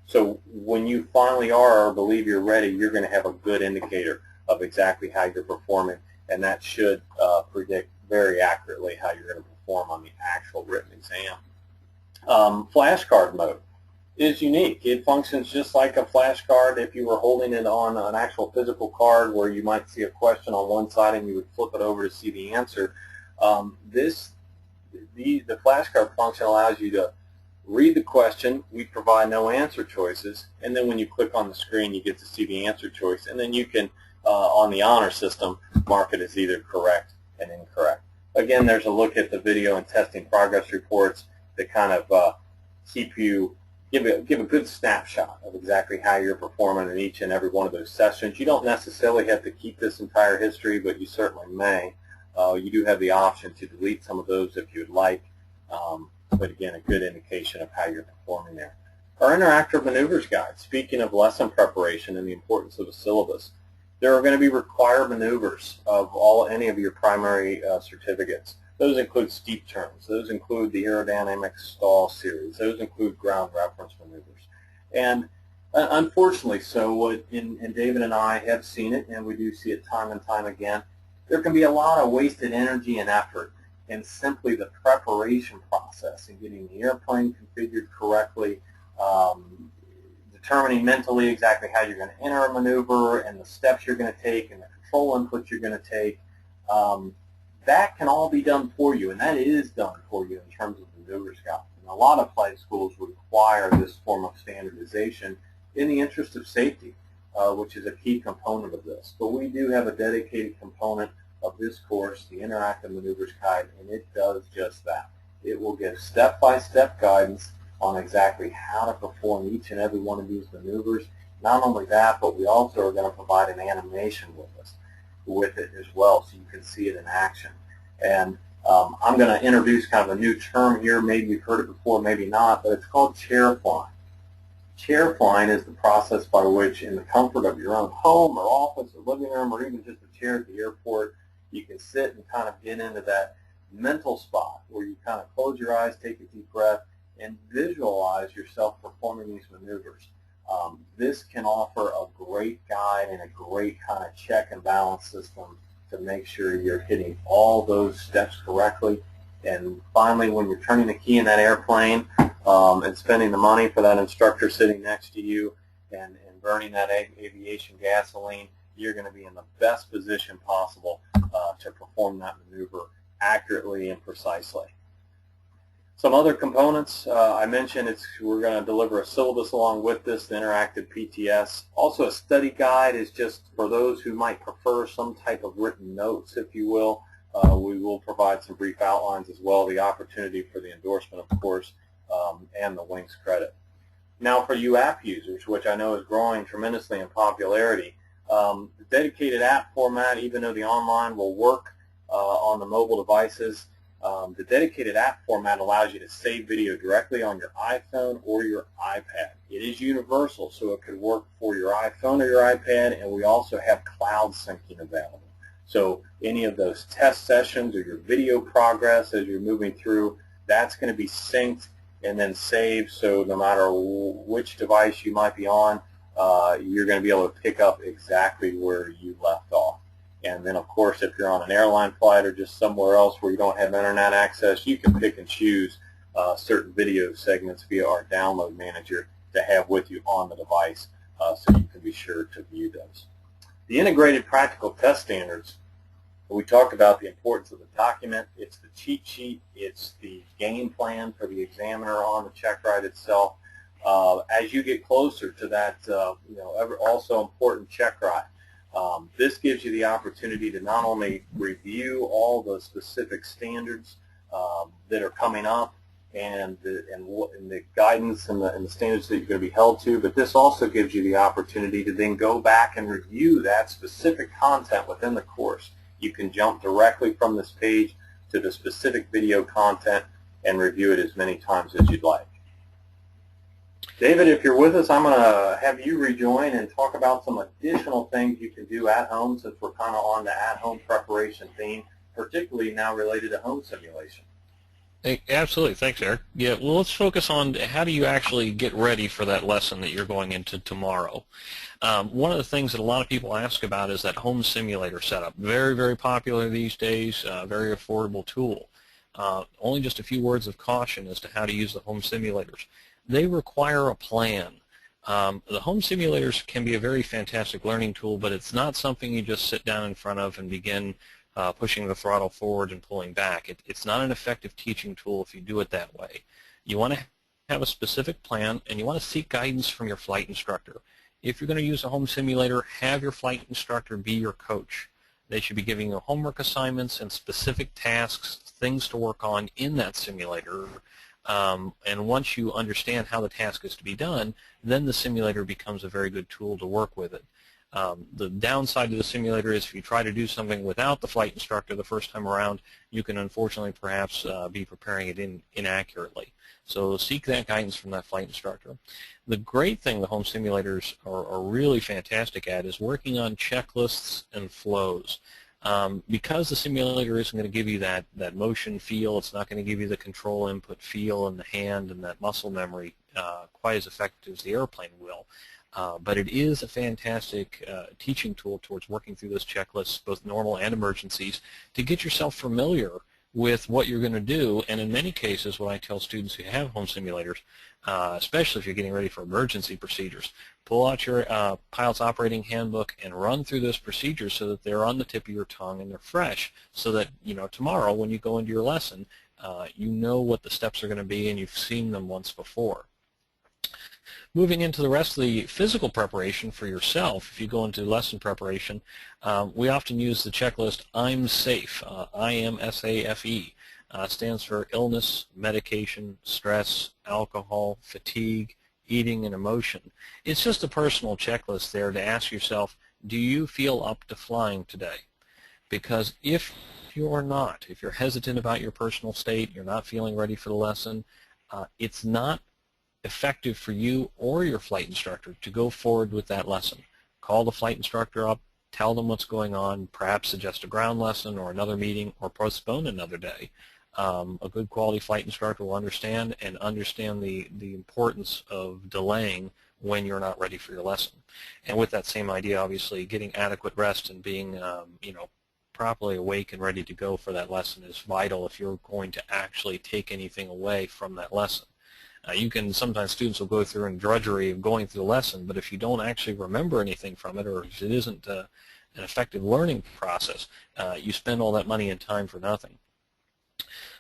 So when you finally are or believe you're ready, you're going to have a good indicator of exactly how you're performing, and that should predict very accurately how you're going to perform on the actual written exam. Flashcard mode is unique. It functions just like a flashcard if you were holding it on an actual physical card where you might see a question on one side and you would flip it over to see the answer. The flashcard function allows you to read the question. We provide no answer choices, and then when you click on the screen you get to see the answer choice, and then you can on the honor system mark it as either correct and incorrect. Again, there's a look at the video and testing progress reports that kind of give a good snapshot of exactly how you're performing in each and every one of those sessions. You don't necessarily have to keep this entire history, but you certainly may. You do have the option to delete some of those if you'd like, but again, a good indication of how you're performing there. Our interactive maneuvers guide, speaking of lesson preparation and the importance of a syllabus, there are going to be required maneuvers of any of your primary certificates. Those include steep turns. Those include the aerodynamic stall series. Those include ground reference maneuvers. And unfortunately, and David and I have seen it, and we do see it time and time again, there can be a lot of wasted energy and effort in simply the preparation process and getting the airplane configured correctly, determining mentally exactly how you're going to enter a maneuver and the steps you're going to take and the control inputs you're going to take. That can all be done for you, and that is done for you in terms of maneuvers guide. And a lot of flight schools require this form of standardization in the interest of safety, which is a key component of this. But we do have a dedicated component of this course, the Interactive Maneuvers Guide, and it does just that. It will give step-by-step guidance on exactly how to perform each and every one of these maneuvers. Not only that, but we also are going to provide an animation with it as well, so you can see it in action. And I'm going to introduce kind of a new term here. Maybe you've heard it before, maybe not, but it's called chair flying. Chair flying is the process by which, in the comfort of your own home or office or living room or even just a chair at the airport, you can sit and kind of get into that mental spot where you kind of close your eyes, take a deep breath, and visualize yourself performing these maneuvers. This can offer a great guide and a great kind of check and balance system to make sure you're hitting all those steps correctly. And finally, when you're turning the key in that airplane and spending the money for that instructor sitting next to you and burning that aviation gasoline, you're going to be in the best position possible to perform that maneuver accurately and precisely. Some other components I mentioned, we're going to deliver a syllabus along with this, the interactive PTS. Also a study guide is just for those who might prefer some type of written notes, if you will. We will provide some brief outlines as well, the opportunity for the endorsement, of course, and the Wings credit. Now for you app users, which I know is growing tremendously in popularity, the dedicated app format, even though the online will work on the mobile devices, the dedicated app format allows you to save video directly on your iPhone or your iPad. It is universal, so it could work for your iPhone or your iPad, and we also have cloud syncing available. So any of those test sessions or your video progress as you're moving through, that's going to be synced and then saved, so no matter which device you might be on, you're going to be able to pick up exactly where you left off. And then, of course, if you're on an airline flight or just somewhere else where you don't have internet access, you can pick and choose certain video segments via our download manager to have with you on the device so you can be sure to view those. The integrated practical test standards, we talked about the importance of the document. It's the cheat sheet. It's the game plan for the examiner on the check ride itself. As you get closer to that, also important check ride, this gives you the opportunity to not only review all the specific standards that are coming up and the guidance and the standards that you're going to be held to, but this also gives you the opportunity to then go back and review that specific content within the course. You can jump directly from this page to the specific video content and review it as many times as you'd like. David, if you're with us, I'm going to have you rejoin and talk about some additional things you can do at home, since we're kind of on the at-home preparation theme, particularly now related to home simulation. Hey, absolutely. Thanks, Eric. Yeah, well, let's focus on how do you actually get ready for that lesson that you're going into tomorrow. One of the things that a lot of people ask about is that home simulator setup. Very, very popular these days, very affordable tool. Only just a few words of caution as to how to use the home simulators. They require a plan. The home simulators can be a very fantastic learning tool, but it's not something you just sit down in front of and begin pushing the throttle forward and pulling back. It's not an effective teaching tool if you do it that way. You want to have a specific plan, and you want to seek guidance from your flight instructor. If you're going to use a home simulator, have your flight instructor be your coach. They should be giving you homework assignments and specific tasks, things to work on in that simulator. And once you understand how the task is to be done, then the simulator becomes a very good tool to work with it. The downside of the simulator is if you try to do something without the flight instructor the first time around, you can unfortunately perhaps be preparing it inaccurately. So seek that guidance from that flight instructor. The great thing the home simulators are really fantastic at is working on checklists and flows. Because the simulator isn't going to give you that motion feel, it's not going to give you the control input feel in the hand and that muscle memory quite as effective as the airplane will. But it is a fantastic teaching tool towards working through those checklists, both normal and emergencies, to get yourself familiar with what you're going to do. And in many cases, what I tell students who have home simulators, especially if you're getting ready for emergency procedures, pull out your pilot's operating handbook and run through those procedures so that they're on the tip of your tongue and they're fresh, so that tomorrow when you go into your lesson, you know what the steps are going to be and you've seen them once before. Moving into the rest of the physical preparation for yourself, if you go into lesson preparation, we often use the checklist I'm SAFE, I-M-S-A-F-E. Stands for illness, medication, stress, alcohol, fatigue, eating, and emotion. It's just a personal checklist there to ask yourself, do you feel up to flying today? Because if you're not, if you're hesitant about your personal state, you're not feeling ready for the lesson, it's not effective for you or your flight instructor to go forward with that lesson. Call the flight instructor up, tell them what's going on, perhaps suggest a ground lesson or another meeting, or postpone another day. A good quality flight instructor will understand the importance of delaying when you're not ready for your lesson. And with that same idea, obviously, getting adequate rest and being properly awake and ready to go for that lesson is vital if you're going to actually take anything away from that lesson. Sometimes students will go through a drudgery of going through the lesson, but if you don't actually remember anything from it, or if it isn't an effective learning process, you spend all that money and time for nothing.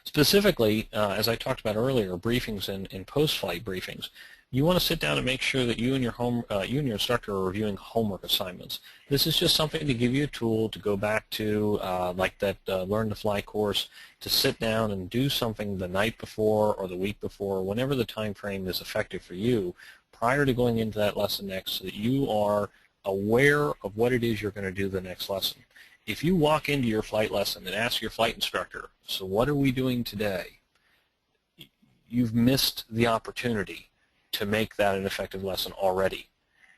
Specifically, as I talked about earlier, briefings and post-flight briefings, you want to sit down and make sure that you and your instructor are reviewing homework assignments. This is just something to give you a tool to go back to, like that Learn to Fly course, to sit down and do something the night before or the week before, whenever the time frame is effective for you, prior to going into that lesson next, so that you are aware of what it is you're going to do the next lesson. If you walk into your flight lesson and ask your flight instructor, so what are we doing today? You've missed the opportunity to make that an effective lesson already.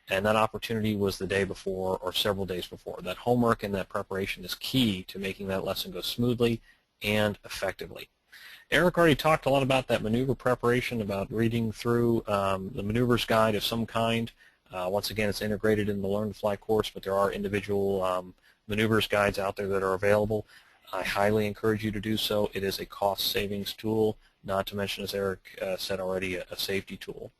And that opportunity was the day before or several days before. That homework and that preparation is key to making that lesson go smoothly and effectively. Eric already talked a lot about that maneuver preparation, about reading through the maneuvers guide of some kind. Once again, it's integrated in the Learn to Fly course, but there are individual maneuvers guides out there that are available. I highly encourage you to do so. It is a cost savings tool, not to mention, as Eric said already, a safety tool.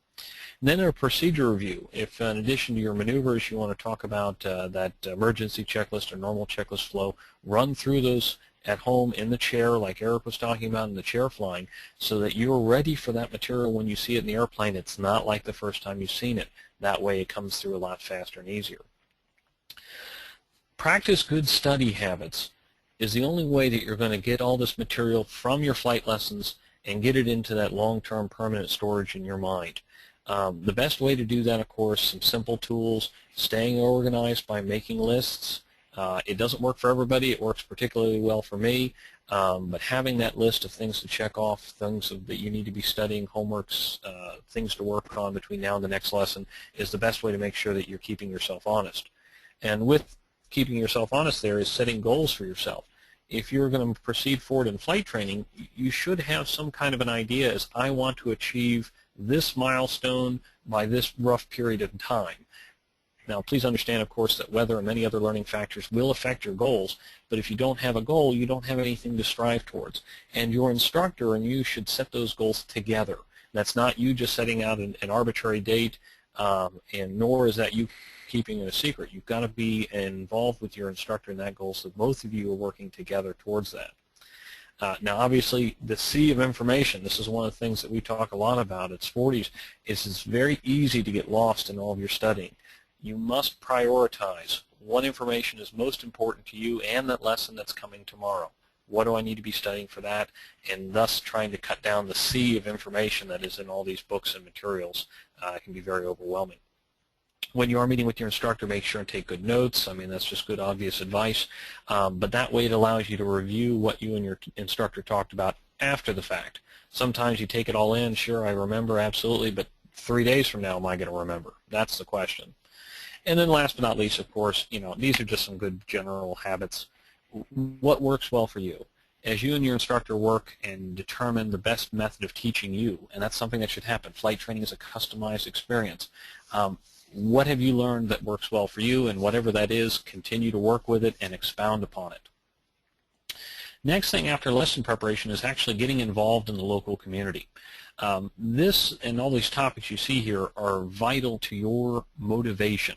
And then a procedure review. If in addition to your maneuvers you want to talk about that emergency checklist or normal checklist flow, run through those at home in the chair like Eric was talking about in the chair flying, so that you're ready for that material when you see it in the airplane. It's not like the first time you've seen it. That way it comes through a lot faster and easier. Practice good study habits is the only way that you're going to get all this material from your flight lessons and get it into that long-term permanent storage in your mind. The best way to do that, of course, some simple tools, staying organized by making lists, It doesn't work for everybody. It works particularly well for me. But having that list of things to check off, things that you need to be studying, homeworks, things to work on between now and the next lesson is the best way to make sure that you're keeping yourself honest. And with keeping yourself honest there is setting goals for yourself. If you're going to proceed forward in flight training, you should have some kind of an idea as I want to achieve this milestone by this rough period of time. Now, please understand, of course, that weather and many other learning factors will affect your goals, but if you don't have a goal, you don't have anything to strive towards. And your instructor and you should set those goals together. That's not you just setting out an arbitrary date, and nor is that you keeping it a secret. You've got to be involved with your instructor in that goal so both of you are working together towards that. Now, obviously, the sea of information, this is one of the things that we talk a lot about at Sporty's, is it's very easy to get lost in all of your studying. You must prioritize what information is most important to you and that lesson that's coming tomorrow. What do I need to be studying for that? And thus trying to cut down the sea of information that is in all these books and materials can be very overwhelming. When you are meeting with your instructor, make sure and take good notes. I mean, that's just good, obvious advice. But that way it allows you to review what you and your instructor talked about after the fact. Sometimes you take it all in, sure, I remember, absolutely, but 3 days from now, am I going to remember? That's the question. And then last but not least, of course, these are just some good general habits. What works well for you? As you and your instructor work and determine the best method of teaching you, and that's something that should happen. Flight training is a customized experience. What have you learned that works well for you, and whatever that is, continue to work with it and expound upon it. Next thing after lesson preparation is actually getting involved in the local community. This and all these topics you see here are vital to your motivation.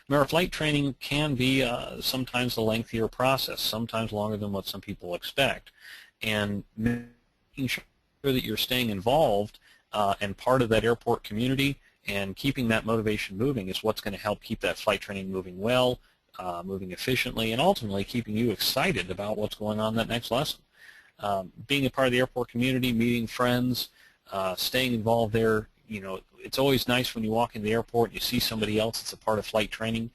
Remember, flight training can be sometimes a lengthier process, sometimes longer than what some people expect. And making sure that you're staying involved and part of that airport community and keeping that motivation moving is what's going to help keep that flight training moving well, moving efficiently, and ultimately keeping you excited about what's going on in that next lesson. Being a part of the airport community, meeting friends, staying involved there, it's always nice when you walk in the airport and you see somebody else that's a part of flight training,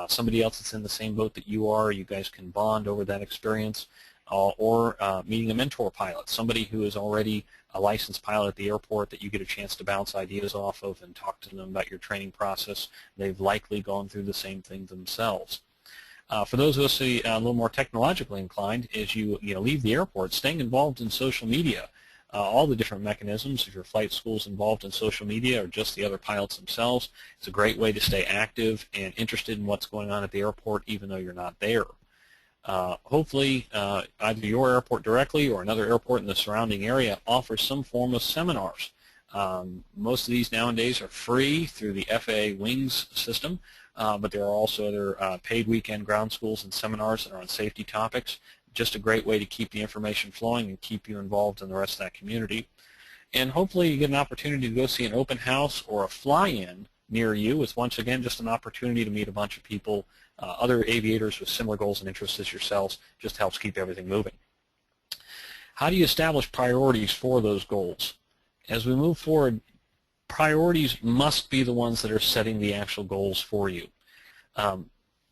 somebody else that's in the same boat that you are. You guys can bond over that experience, or meeting a mentor pilot, somebody who is already a licensed pilot at the airport that you get a chance to bounce ideas off of and talk to them about your training process. They've likely gone through the same thing themselves. For those of us who are a little more technologically inclined, as you leave the airport, staying involved in social media, all the different mechanisms. If your flight school is involved in social media or just the other pilots themselves, it's a great way to stay active and interested in what's going on at the airport even though you're not there. Hopefully, either your airport directly or another airport in the surrounding area offers some form of seminars. Most of these nowadays are free through the FAA Wings system, but there are also other paid weekend ground schools and seminars that are on safety topics. Just a great way to keep the information flowing and keep you involved in the rest of that community. And hopefully you get an opportunity to go see an open house or a fly-in near you. It's once again just an opportunity to meet a bunch of people, other aviators with similar goals and interests as yourselves. Just helps keep everything moving. How do you establish priorities for those goals? As we move forward, priorities must be the ones that are setting the actual goals for you.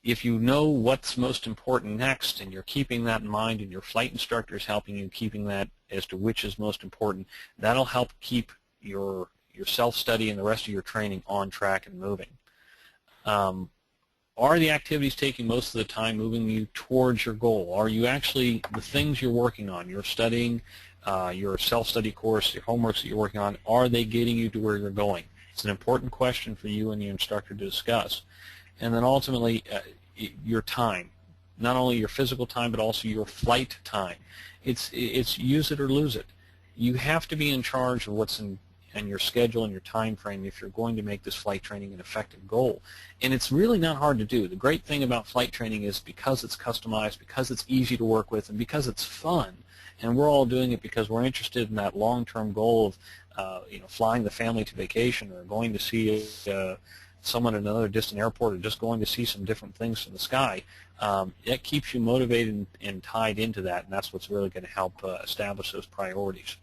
If you know what's most important next and you're keeping that in mind and your flight instructor is helping you keeping that as to which is most important, that'll help keep your self-study and the rest of your training on track and moving. Are the activities taking most of the time moving you towards your goal? Are you actually, the things you're working on, you're studying, your self-study course, your homeworks that you're working on, are they getting you to where you're going? It's an important question for you and your instructor to discuss. And then ultimately, your time, not only your physical time, but also your flight time. It's use it or lose it. You have to be in charge of what's in your schedule and your time frame if you're going to make this flight training an effective goal. And it's really not hard to do. The great thing about flight training is because it's customized, because it's easy to work with, and because it's fun, and we're all doing it because we're interested in that long-term goal of flying the family to vacation or going to see someone at another distant airport or just going to see some different things from the sky. That keeps you motivated and tied into that, and that's what's really going to help establish those priorities.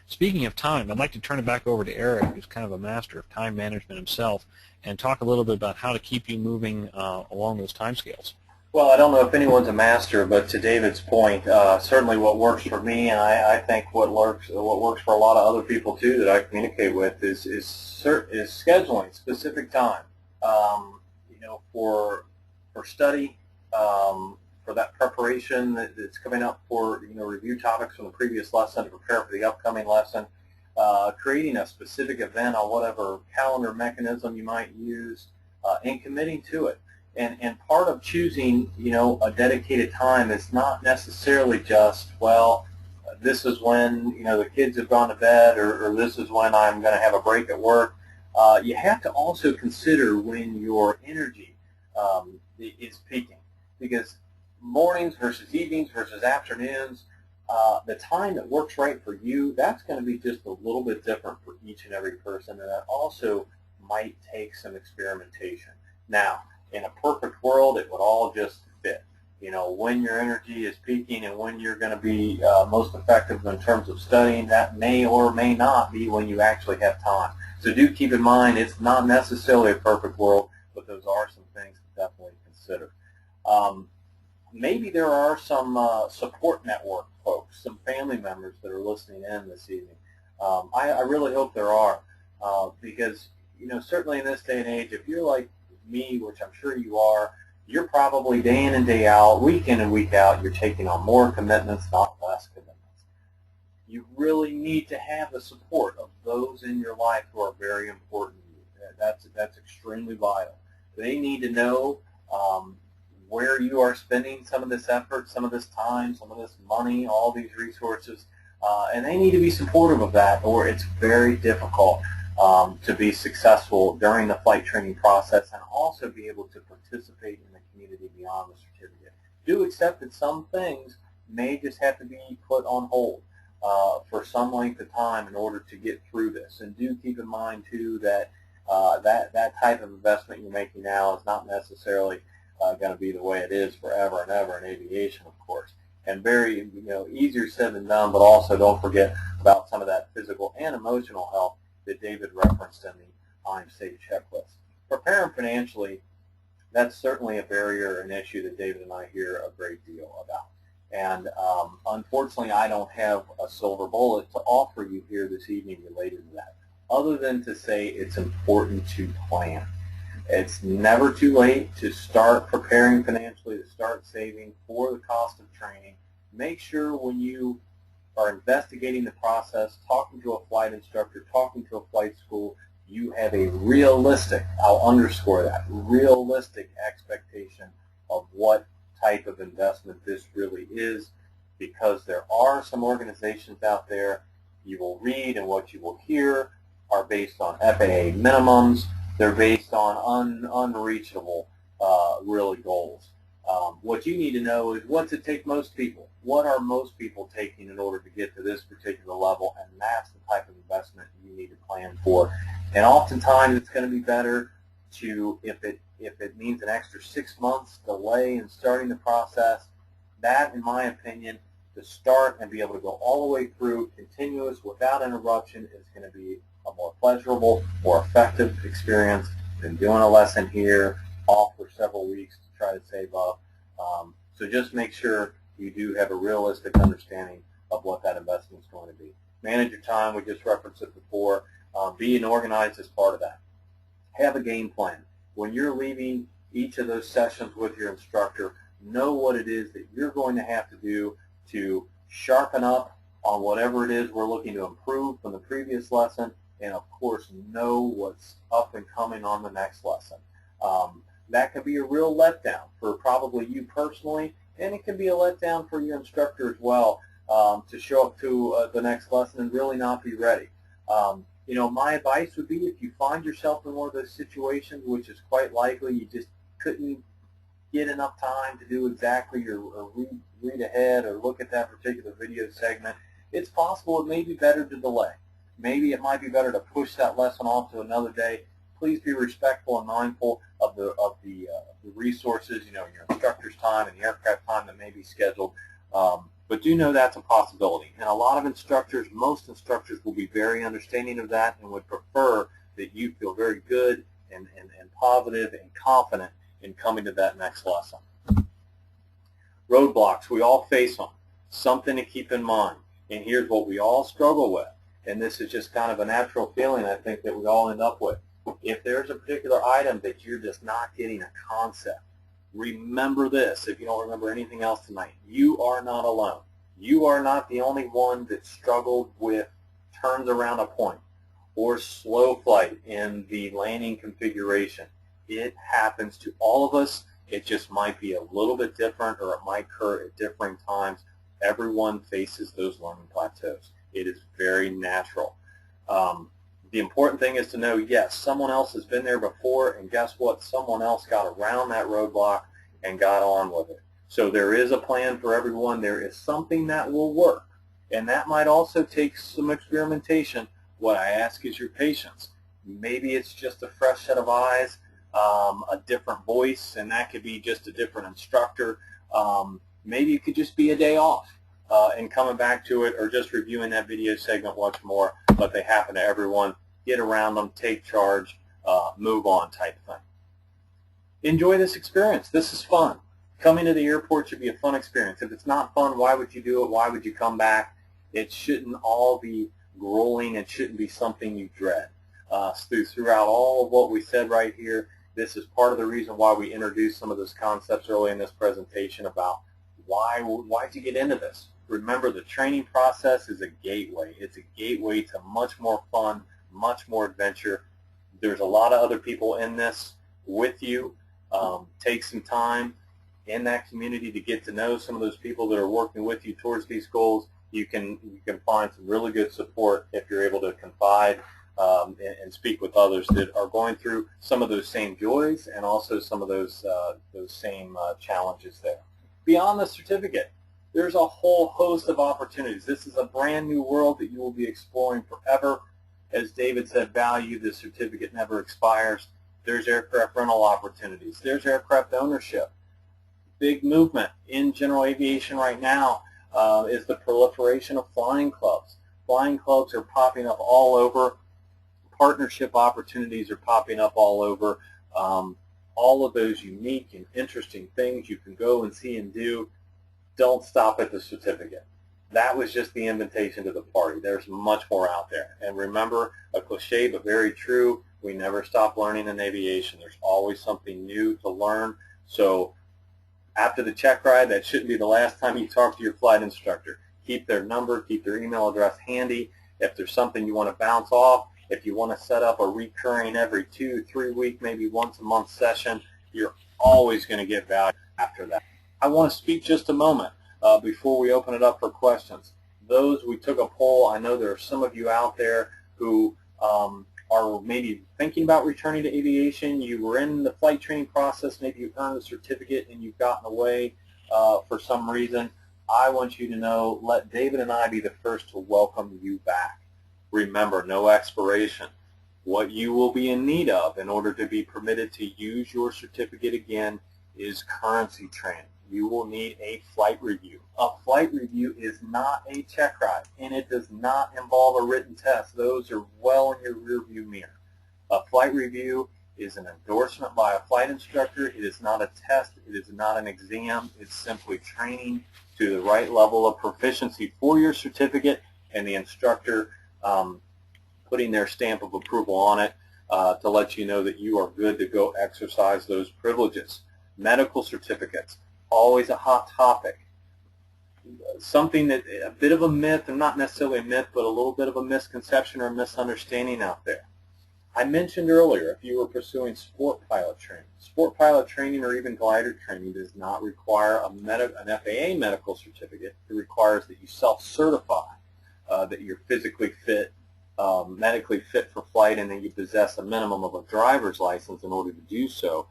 Speaking of time, I'd like to turn it back over to Eric, who's kind of a master of time management himself, and talk a little bit about how to keep you moving along those time scales. Well, I don't know if anyone's a master, but to David's point, certainly what works for me, and I think what works for a lot of other people too that I communicate with is scheduling specific time, for study, for that preparation that's coming up for review topics from the previous lesson to prepare for the upcoming lesson, creating a specific event on whatever calendar mechanism you might use, and committing to it. And part of choosing, a dedicated time is not necessarily just, well, this is when, the kids have gone to bed, or this is when I'm going to have a break at work. You have to also consider when your energy is peaking, because mornings versus evenings versus afternoons, the time that works right for you, that's going to be just a little bit different for each and every person, and that also might take some experimentation. Now, in a perfect world, it would all just fit. When your energy is peaking and when you're going to be most effective in terms of studying, that may or may not be when you actually have time. So do keep in mind, it's not necessarily a perfect world, but those are some things to definitely consider. Maybe there are some support network folks, some family members that are listening in this evening. I really hope there are, because certainly in this day and age, if you're like me, which I'm sure you are, you're probably day in and day out, week in and week out, you're taking on more commitments, not less commitments. You really need to have the support of those in your life who are very important to you. That's extremely vital. They need to know where you are spending some of this effort, some of this time, some of this money, all these resources, and they need to be supportive of that, or it's very difficult to be successful during the flight training process and also be able to participate in the community beyond the certificate. Do accept that some things may just have to be put on hold for some length of time in order to get through this. And do keep in mind, too, that that type of investment you're making now is not necessarily going to be the way it is forever and ever in aviation, of course. And very easier said than done, but also don't forget about some of that physical and emotional health that David referenced in the I'm Safe checklist. Preparing financially, that's certainly a barrier, an issue that David and I hear a great deal about. And unfortunately, I don't have a silver bullet to offer you here this evening related to that, other than to say it's important to plan. It's never too late to start preparing financially, to start saving for the cost of training. Make sure when you are investigating the process, talking to a flight instructor, talking to a flight school, you have a realistic, I'll underscore that, realistic expectation of what type of investment this really is, because there are some organizations out there you will read and what you will hear are based on FAA minimums. They're based on unreachable really goals. What you need to know is what's it take most people? What are most people taking in order to get to this particular level? And that's the type of investment you need to plan for. And oftentimes it's going to be better to, if it means an extra 6 months delay in starting the process, that, in my opinion, to start and be able to go all the way through continuous without interruption is going to be a more pleasurable, more effective experience than doing a lesson here off for several weeks to try to save up. So just make sure you do have a realistic understanding of what that investment is going to be. Manage your time. We just referenced it before. Being organized is part of that. Have a game plan. When you're leaving each of those sessions with your instructor, know what it is that you're going to have to do to sharpen up on whatever it is we're looking to improve from the previous lesson, and of course know what's up and coming on the next lesson. That can be a real letdown for probably you personally, and it can be a letdown for your instructor as well, to show up to the next lesson and really not be ready. My advice would be, if you find yourself in one of those situations, which is quite likely, you just couldn't get enough time to do exactly or read ahead or look at that particular video segment, it's possible it may be better to delay. Maybe it might be better to push that lesson off to another day. Please be respectful and mindful of the resources, your instructor's time and the aircraft time that may be scheduled. But do know that's a possibility. And a lot of instructors, most instructors will be very understanding of that and would prefer that you feel very good and positive and confident in coming to that next lesson. Roadblocks, we all face them. Something to keep in mind. And here's what we all struggle with. And this is just kind of a natural feeling I think that we all end up with. If there's a particular item that you're just not getting a concept, remember this. If you don't remember anything else tonight, you are not alone. You are not the only one that struggled with turns around a point or slow flight in the landing configuration. It happens to all of us. It just might be a little bit different, or it might occur at different times. Everyone faces those learning plateaus. It is very natural. The important thing is to know, yes, someone else has been there before, and guess what? Someone else got around that roadblock and got on with it. So there is a plan for everyone. There is something that will work, and that might also take some experimentation. What I ask is your patience. Maybe it's just a fresh set of eyes, a different voice, and that could be just a different instructor. Maybe it could just be a day off and coming back to it, or just reviewing that video segment once more, but they happen to everyone. Get around them, take charge, move on type thing. Enjoy this experience. This is fun. Coming to the airport should be a fun experience. If it's not fun, why would you do it? Why would you come back? It shouldn't all be grueling. It shouldn't be something you dread. Throughout all of what we said right here, this is part of the reason why we introduced some of those concepts early in this presentation about why'd you get into this. Remember, the training process is a gateway. It's a gateway to much more fun, much more adventure. There's a lot of other people in this with you. Take some time in that community to get to know some of those people that are working with you towards these goals. You can find some really good support if you're able to confide and speak with others that are going through some of those same joys and also some of those same challenges there. Beyond the certificate, there's a whole host of opportunities. This is a brand new world that you will be exploring forever. As David said, value, the certificate never expires. There's aircraft rental opportunities. There's aircraft ownership. Big movement in general aviation right now is the proliferation of flying clubs. Flying clubs are popping up all over. Partnership opportunities are popping up all over. All of those unique and interesting things you can go and see and do. Don't stop at the certificate. That was just the invitation to the party. There's much more out there. And remember, a cliche but very true, we never stop learning in aviation. There's always something new to learn. So after the check ride, that shouldn't be the last time you talk to your flight instructor. Keep their number, keep their email address handy. If there's something you want to bounce off, if you want to set up a recurring every 2-3 week, maybe once a month session, you're always going to get value after that. I want to speak just a moment before we open it up for questions. We took a poll. I know there are some of you out there who are maybe thinking about returning to aviation. You were in the flight training process. Maybe you earned a certificate and you've gotten away for some reason. I want you to know, let David and I be the first to welcome you back. Remember, no expiration. What you will be in need of in order to be permitted to use your certificate again is currency training. You will need a flight review. A flight review is not a check ride, and it does not involve a written test. Those are well in your rearview mirror. A flight review is an endorsement by a flight instructor. It is not a test. It is not an exam. It's simply training to the right level of proficiency for your certificate, and the instructor putting their stamp of approval on it to let you know that you are good to go exercise those privileges. Medical certificates, always a hot topic. Something that, a bit of a myth, and not necessarily a myth, but a little bit of a misconception or misunderstanding out there. I mentioned earlier, if you were pursuing sport pilot training or even glider training does not require an FAA medical certificate. It requires that you self-certify that you're physically fit, medically fit for flight, and that you possess a minimum of a driver's license in order to do so.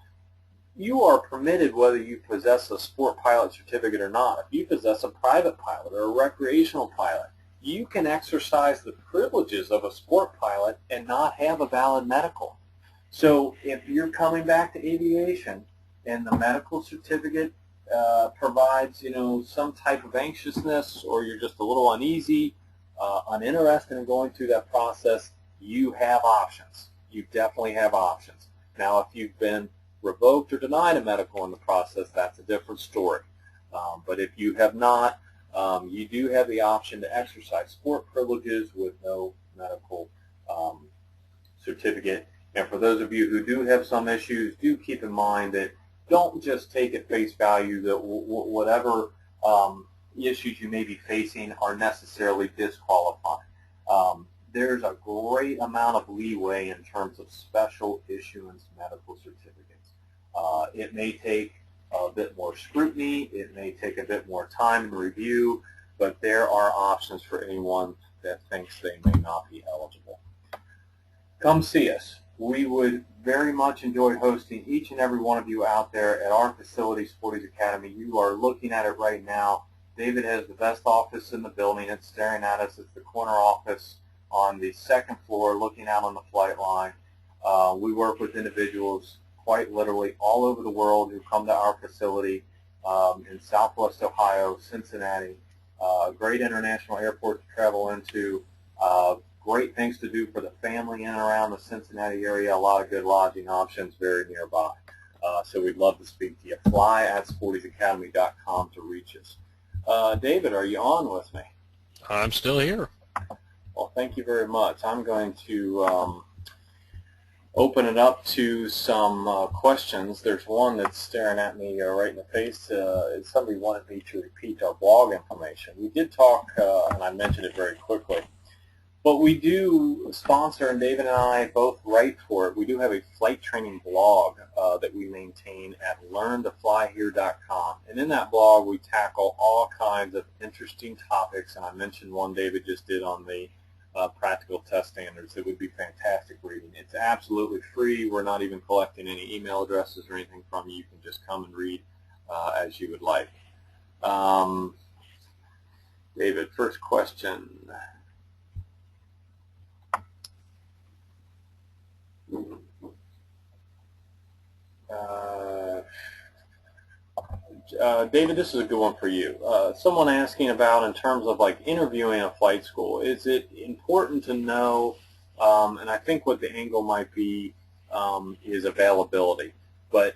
You are permitted whether you possess a sport pilot certificate or not. If you possess a private pilot or a recreational pilot, you can exercise the privileges of a sport pilot and not have a valid medical. So if you're coming back to aviation and the medical certificate provides, some type of anxiousness, or you're just a little uneasy, uninterested in going through that process, you have options. You definitely have options. Now, if you've been revoked or denied a medical in the process, that's a different story. But if you have not, you do have the option to exercise sport privileges with no medical certificate. And for those of you who do have some issues, do keep in mind that don't just take at face value that whatever issues you may be facing are necessarily disqualifying. There's a great amount of leeway in terms of special issuance medical certificates. It may take a bit more scrutiny, it may take a bit more time and review, but there are options for anyone that thinks they may not be eligible. Come see us. We would very much enjoy hosting each and every one of you out there at our facility, Sporty's Academy. You are looking at it right now. David has the best office in the building. It's staring at us. It's the corner office on the second floor looking out on the flight line. We work with individuals quite literally all over the world who come to our facility in Southwest Ohio, Cincinnati, great international airport to travel into, great things to do for the family in and around the Cincinnati area, a lot of good lodging options very nearby. So we'd love to speak to you. Fly at sportysacademy.com to reach us. David, are you on with me? I'm still here. Well, thank you very much. I'm going to open it up to some questions. There's one that's staring at me right in the face. Somebody wanted me to repeat our blog information. We did talk, and I mentioned it very quickly, but we do sponsor, and David and I both write for it. We do have a flight training blog that we maintain at learntoflyhere.com. And in that blog, we tackle all kinds of interesting topics, and I mentioned one David just did on the practical test standards. It would be fantastic reading. It's absolutely free. We're not even collecting any email addresses or anything from you. You can just come and read as you would like. David, first question. David, this is a good one for you. Someone asking about in terms of like interviewing a flight school, is it important to know, and I think what the angle might be is availability, but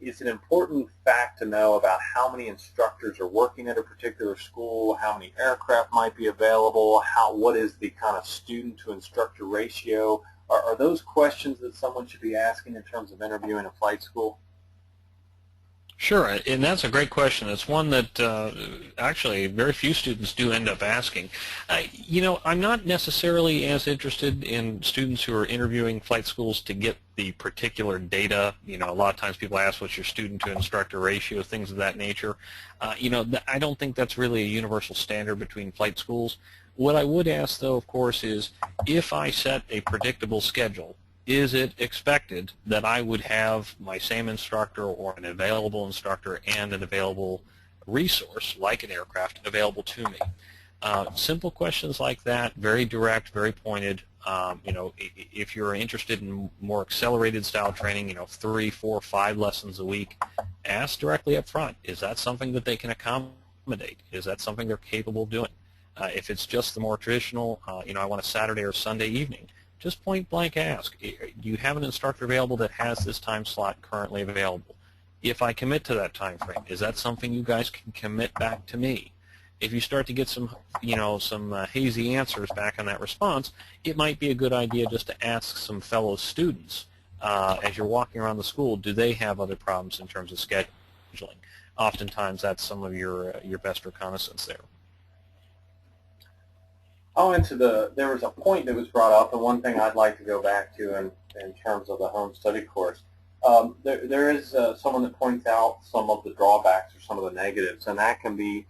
is it an important fact to know about how many instructors are working at a particular school, how many aircraft might be available, what is the kind of student to instructor ratio? Are those questions that someone should be asking in terms of interviewing a flight school? Sure, and that's a great question. It's one that actually very few students do end up asking. You know, I'm not necessarily as interested in students who are interviewing flight schools to get the particular data. You know, a lot of times people ask what's your student to instructor ratio, things of that nature. You know, I don't think that's really a universal standard between flight schools. What I would ask, though, of course, is if I set a predictable schedule, is it expected that I would have my same instructor or an available instructor and an available resource, like an aircraft, available to me? Simple questions like that, very direct, very pointed. You know, if you're interested in more accelerated style training, you know, 3, 4, 5 lessons a week, ask directly up front. Is that something that they can accommodate? Is that something they're capable of doing? If it's just the more traditional, you know, I want a Saturday or Sunday evening, just point blank ask, do you have an instructor available that has this time slot currently available? If I commit to that time frame, is that something you guys can commit back to me? If you start to get some, you know, some hazy answers back on that response, it might be a good idea just to ask some fellow students as you're walking around the school, do they have other problems in terms of scheduling? Oftentimes that's some of your best reconnaissance there. There was a point that was brought up, and one thing I'd like to go back to in terms of the home study course. There is someone that points out some of the drawbacks or some of the negatives, and that can be,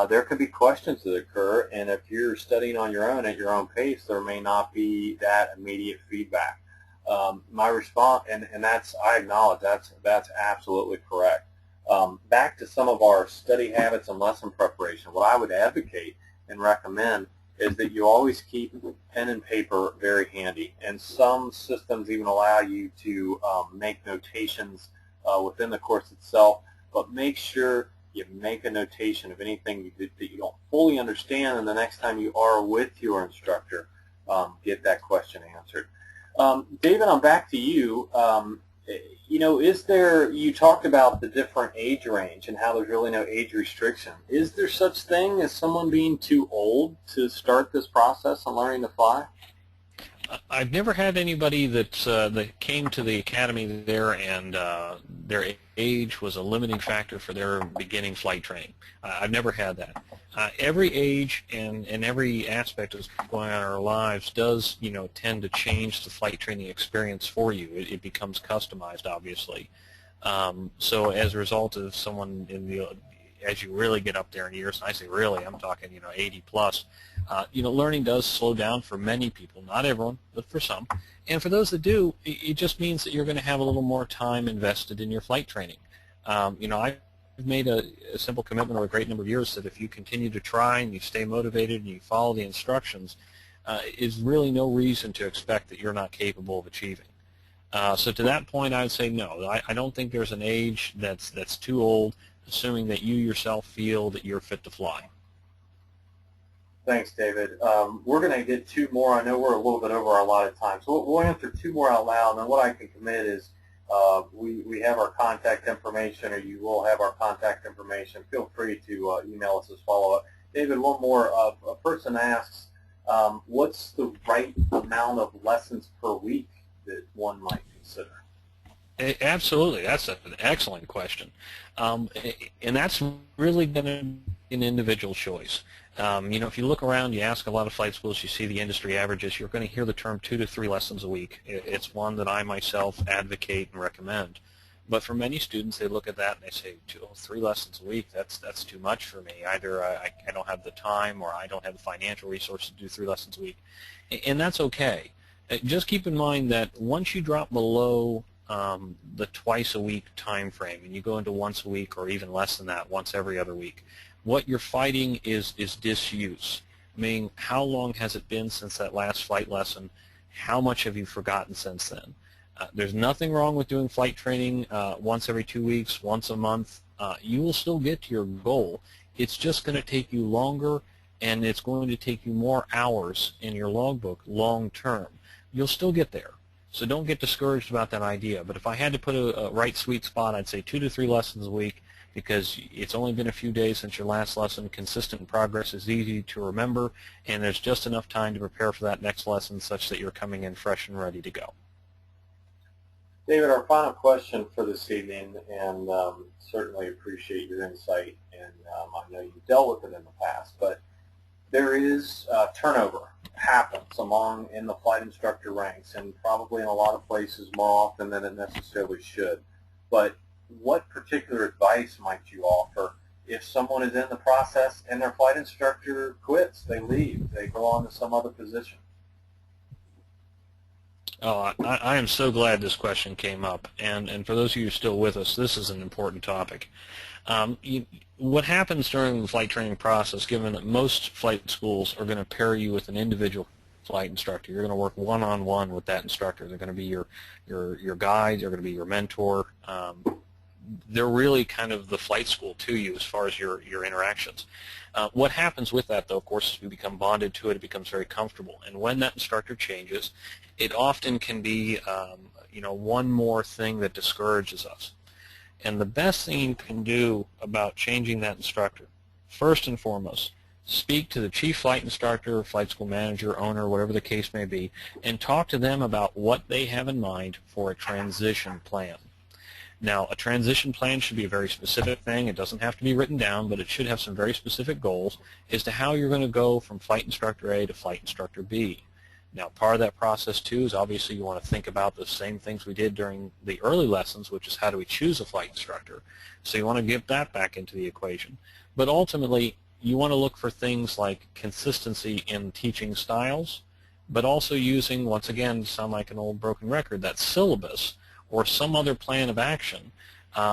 there can be questions that occur, and if you're studying on your own at your own pace, there may not be that immediate feedback. My response, and that's, I acknowledge that's absolutely correct. Back to some of our study habits and lesson preparation, what I would advocate and recommend is that you always keep pen and paper very handy, and some systems even allow you to make notations within the course itself, but make sure you make a notation of anything that you don't fully understand, and the next time you are with your instructor, get that question answered. David, I'm back to you. Is there, you talked about the different age range and how there's really no age restriction. Is there such thing as someone being too old to start this process on learning to fly? I've never had anybody that came to the academy there and their age was a limiting factor for their beginning flight training. I've never had that. Every age and every aspect of what's going on in our lives does, tend to change the flight training experience for you. It becomes customized, obviously. So as a result of someone as you really get up there in years, and I say really, I'm talking 80 plus. Learning does slow down for many people, not everyone, but for some. And for those that do, it just means that you're going to have a little more time invested in your flight training. I've made a simple commitment over a great number of years that if you continue to try and you stay motivated and you follow the instructions, is really no reason to expect that you're not capable of achieving. So to that point, I would say no. I don't think there's an age that's too old, assuming that you yourself feel that you're fit to fly. Thanks, David. We're going to get two more. I know we're a little bit over our allotted time, so we'll answer two more out loud. And then what I can commit is we have our contact information, or you will have our contact information. Feel free to email us as follow-up. David, one more. A person asks, what's the right amount of lessons per week that one might consider? Absolutely. That's an excellent question. And that's really going to be an individual choice. If you look around, you ask a lot of flight schools, you see the industry averages, you're going to hear the term 2 to 3 lessons a week. It's one that I myself advocate and recommend. But for many students, they look at that and they say, 3 lessons a week, that's too much for me. Either I don't have the time or I don't have the financial resources to do 3 lessons a week. And that's okay. Just keep in mind that once you drop below the twice a week time frame and you go into once a week or even less than that, once every other week, what you're fighting is disuse, meaning how long has it been since that last flight lesson, how much have you forgotten since then. There's nothing wrong with doing flight training once every 2 weeks, once a month. You will still get to your goal. It's just going to take you longer, and it's going to take you more hours in your logbook long term. You'll still get there. So don't get discouraged about that idea. But if I had to put a right sweet spot, I'd say 2 to 3 lessons a week, because it's only been a few days since your last lesson. Consistent progress is easy to remember, and there's just enough time to prepare for that next lesson such that you're coming in fresh and ready to go. David, our final question for this evening, and certainly appreciate your insight, and I know you've dealt with it in the past, but there is turnover happens in the flight instructor ranks, and probably in a lot of places more often than it necessarily should. But what particular advice might you offer if someone is in the process and their flight instructor quits, they leave, they go on to some other position? Oh, I am so glad this question came up, and for those of you who are still with us, this is an important topic. What happens during the flight training process, given that most flight schools are going to pair you with an individual flight instructor, you're going to work one-on-one with that instructor. They're going to be your guide, they're going to be your mentor. They're really kind of the flight school to you as far as your interactions. What happens with that, though, of course, is we become bonded to it. It becomes very comfortable. And when that instructor changes, it often can be, one more thing that discourages us. And the best thing you can do about changing that instructor, first and foremost, speak to the chief flight instructor, flight school manager, owner, whatever the case may be, and talk to them about what they have in mind for a transition plan. Now, a transition plan should be a very specific thing. It doesn't have to be written down, but it should have some very specific goals as to how you're going to go from flight instructor A to flight instructor B. Now, part of that process, too, is obviously you want to think about the same things we did during the early lessons, which is how do we choose a flight instructor. So you want to get that back into the equation. But ultimately, you want to look for things like consistency in teaching styles, but also using, once again, sound like an old broken record, that syllabus or some other plan of action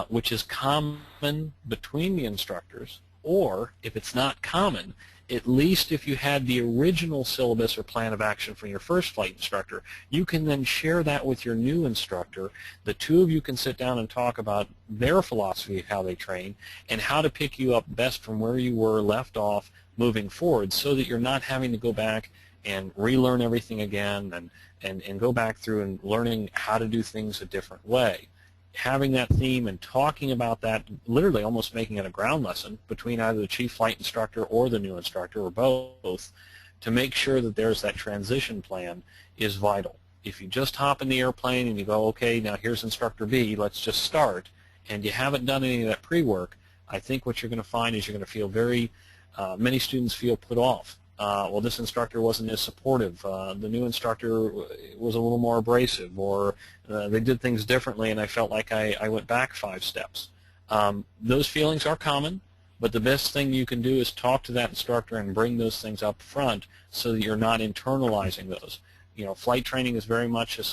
which is common between the instructors, or if it's not common, at least if you had the original syllabus or plan of action from your first flight instructor, you can then share that with your new instructor. The two of you can sit down and talk about their philosophy of how they train and how to pick you up best from where you were left off moving forward, so that you're not having to go back and relearn everything again and go back through and learning how to do things a different way. Having that theme and talking about that, literally almost making it a ground lesson between either the chief flight instructor or the new instructor or both, to make sure that there's that transition plan, is vital. If you just hop in the airplane and you go, okay, now here's instructor B, let's just start, and you haven't done any of that pre-work, I think what you're going to find is you're going to feel many students feel put off. Well, this instructor wasn't as supportive. The new instructor was a little more abrasive, or they did things differently, and I felt like I went back 5 steps. Those feelings are common, but the best thing you can do is talk to that instructor and bring those things up front so that you're not internalizing those. Flight training is very much a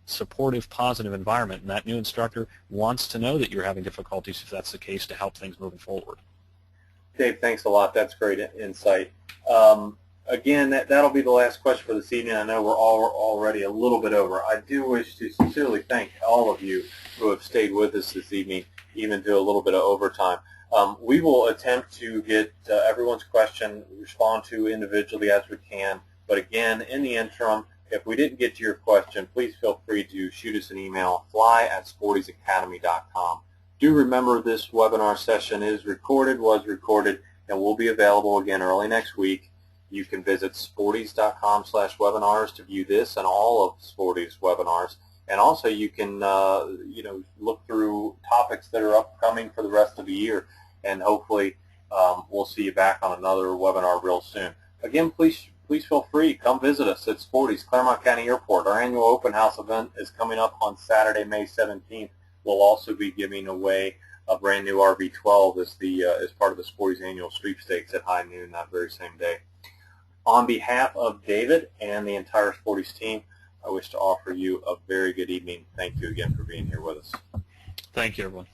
supportive, positive environment, and that new instructor wants to know that you're having difficulties, if that's the case, to help things moving forward. Dave, thanks a lot. That's great insight. Again, that'll be the last question for this evening. I know we're already a little bit over. I do wish to sincerely thank all of you who have stayed with us this evening, even to a little bit of overtime. We will attempt to get everyone's question, respond to individually as we can. But again, in the interim, if we didn't get to your question, please feel free to shoot us an email, fly@sportiesacademy.com. Do remember this webinar session was recorded, and will be available again early next week. You can visit sporties.com/webinars to view this and all of Sporty's webinars. And also you can look through topics that are upcoming for the rest of the year, and hopefully we'll see you back on another webinar real soon. Again, please feel free. Come visit us at Sporty's, Claremont County Airport. Our annual open house event is coming up on Saturday, May 17th. We'll also be giving away a brand new RV-12 as part of the Sporty's annual sweepstakes at high noon that very same day. On behalf of David and the entire Sporty's team, I wish to offer you a very good evening. Thank you again for being here with us. Thank you, everyone.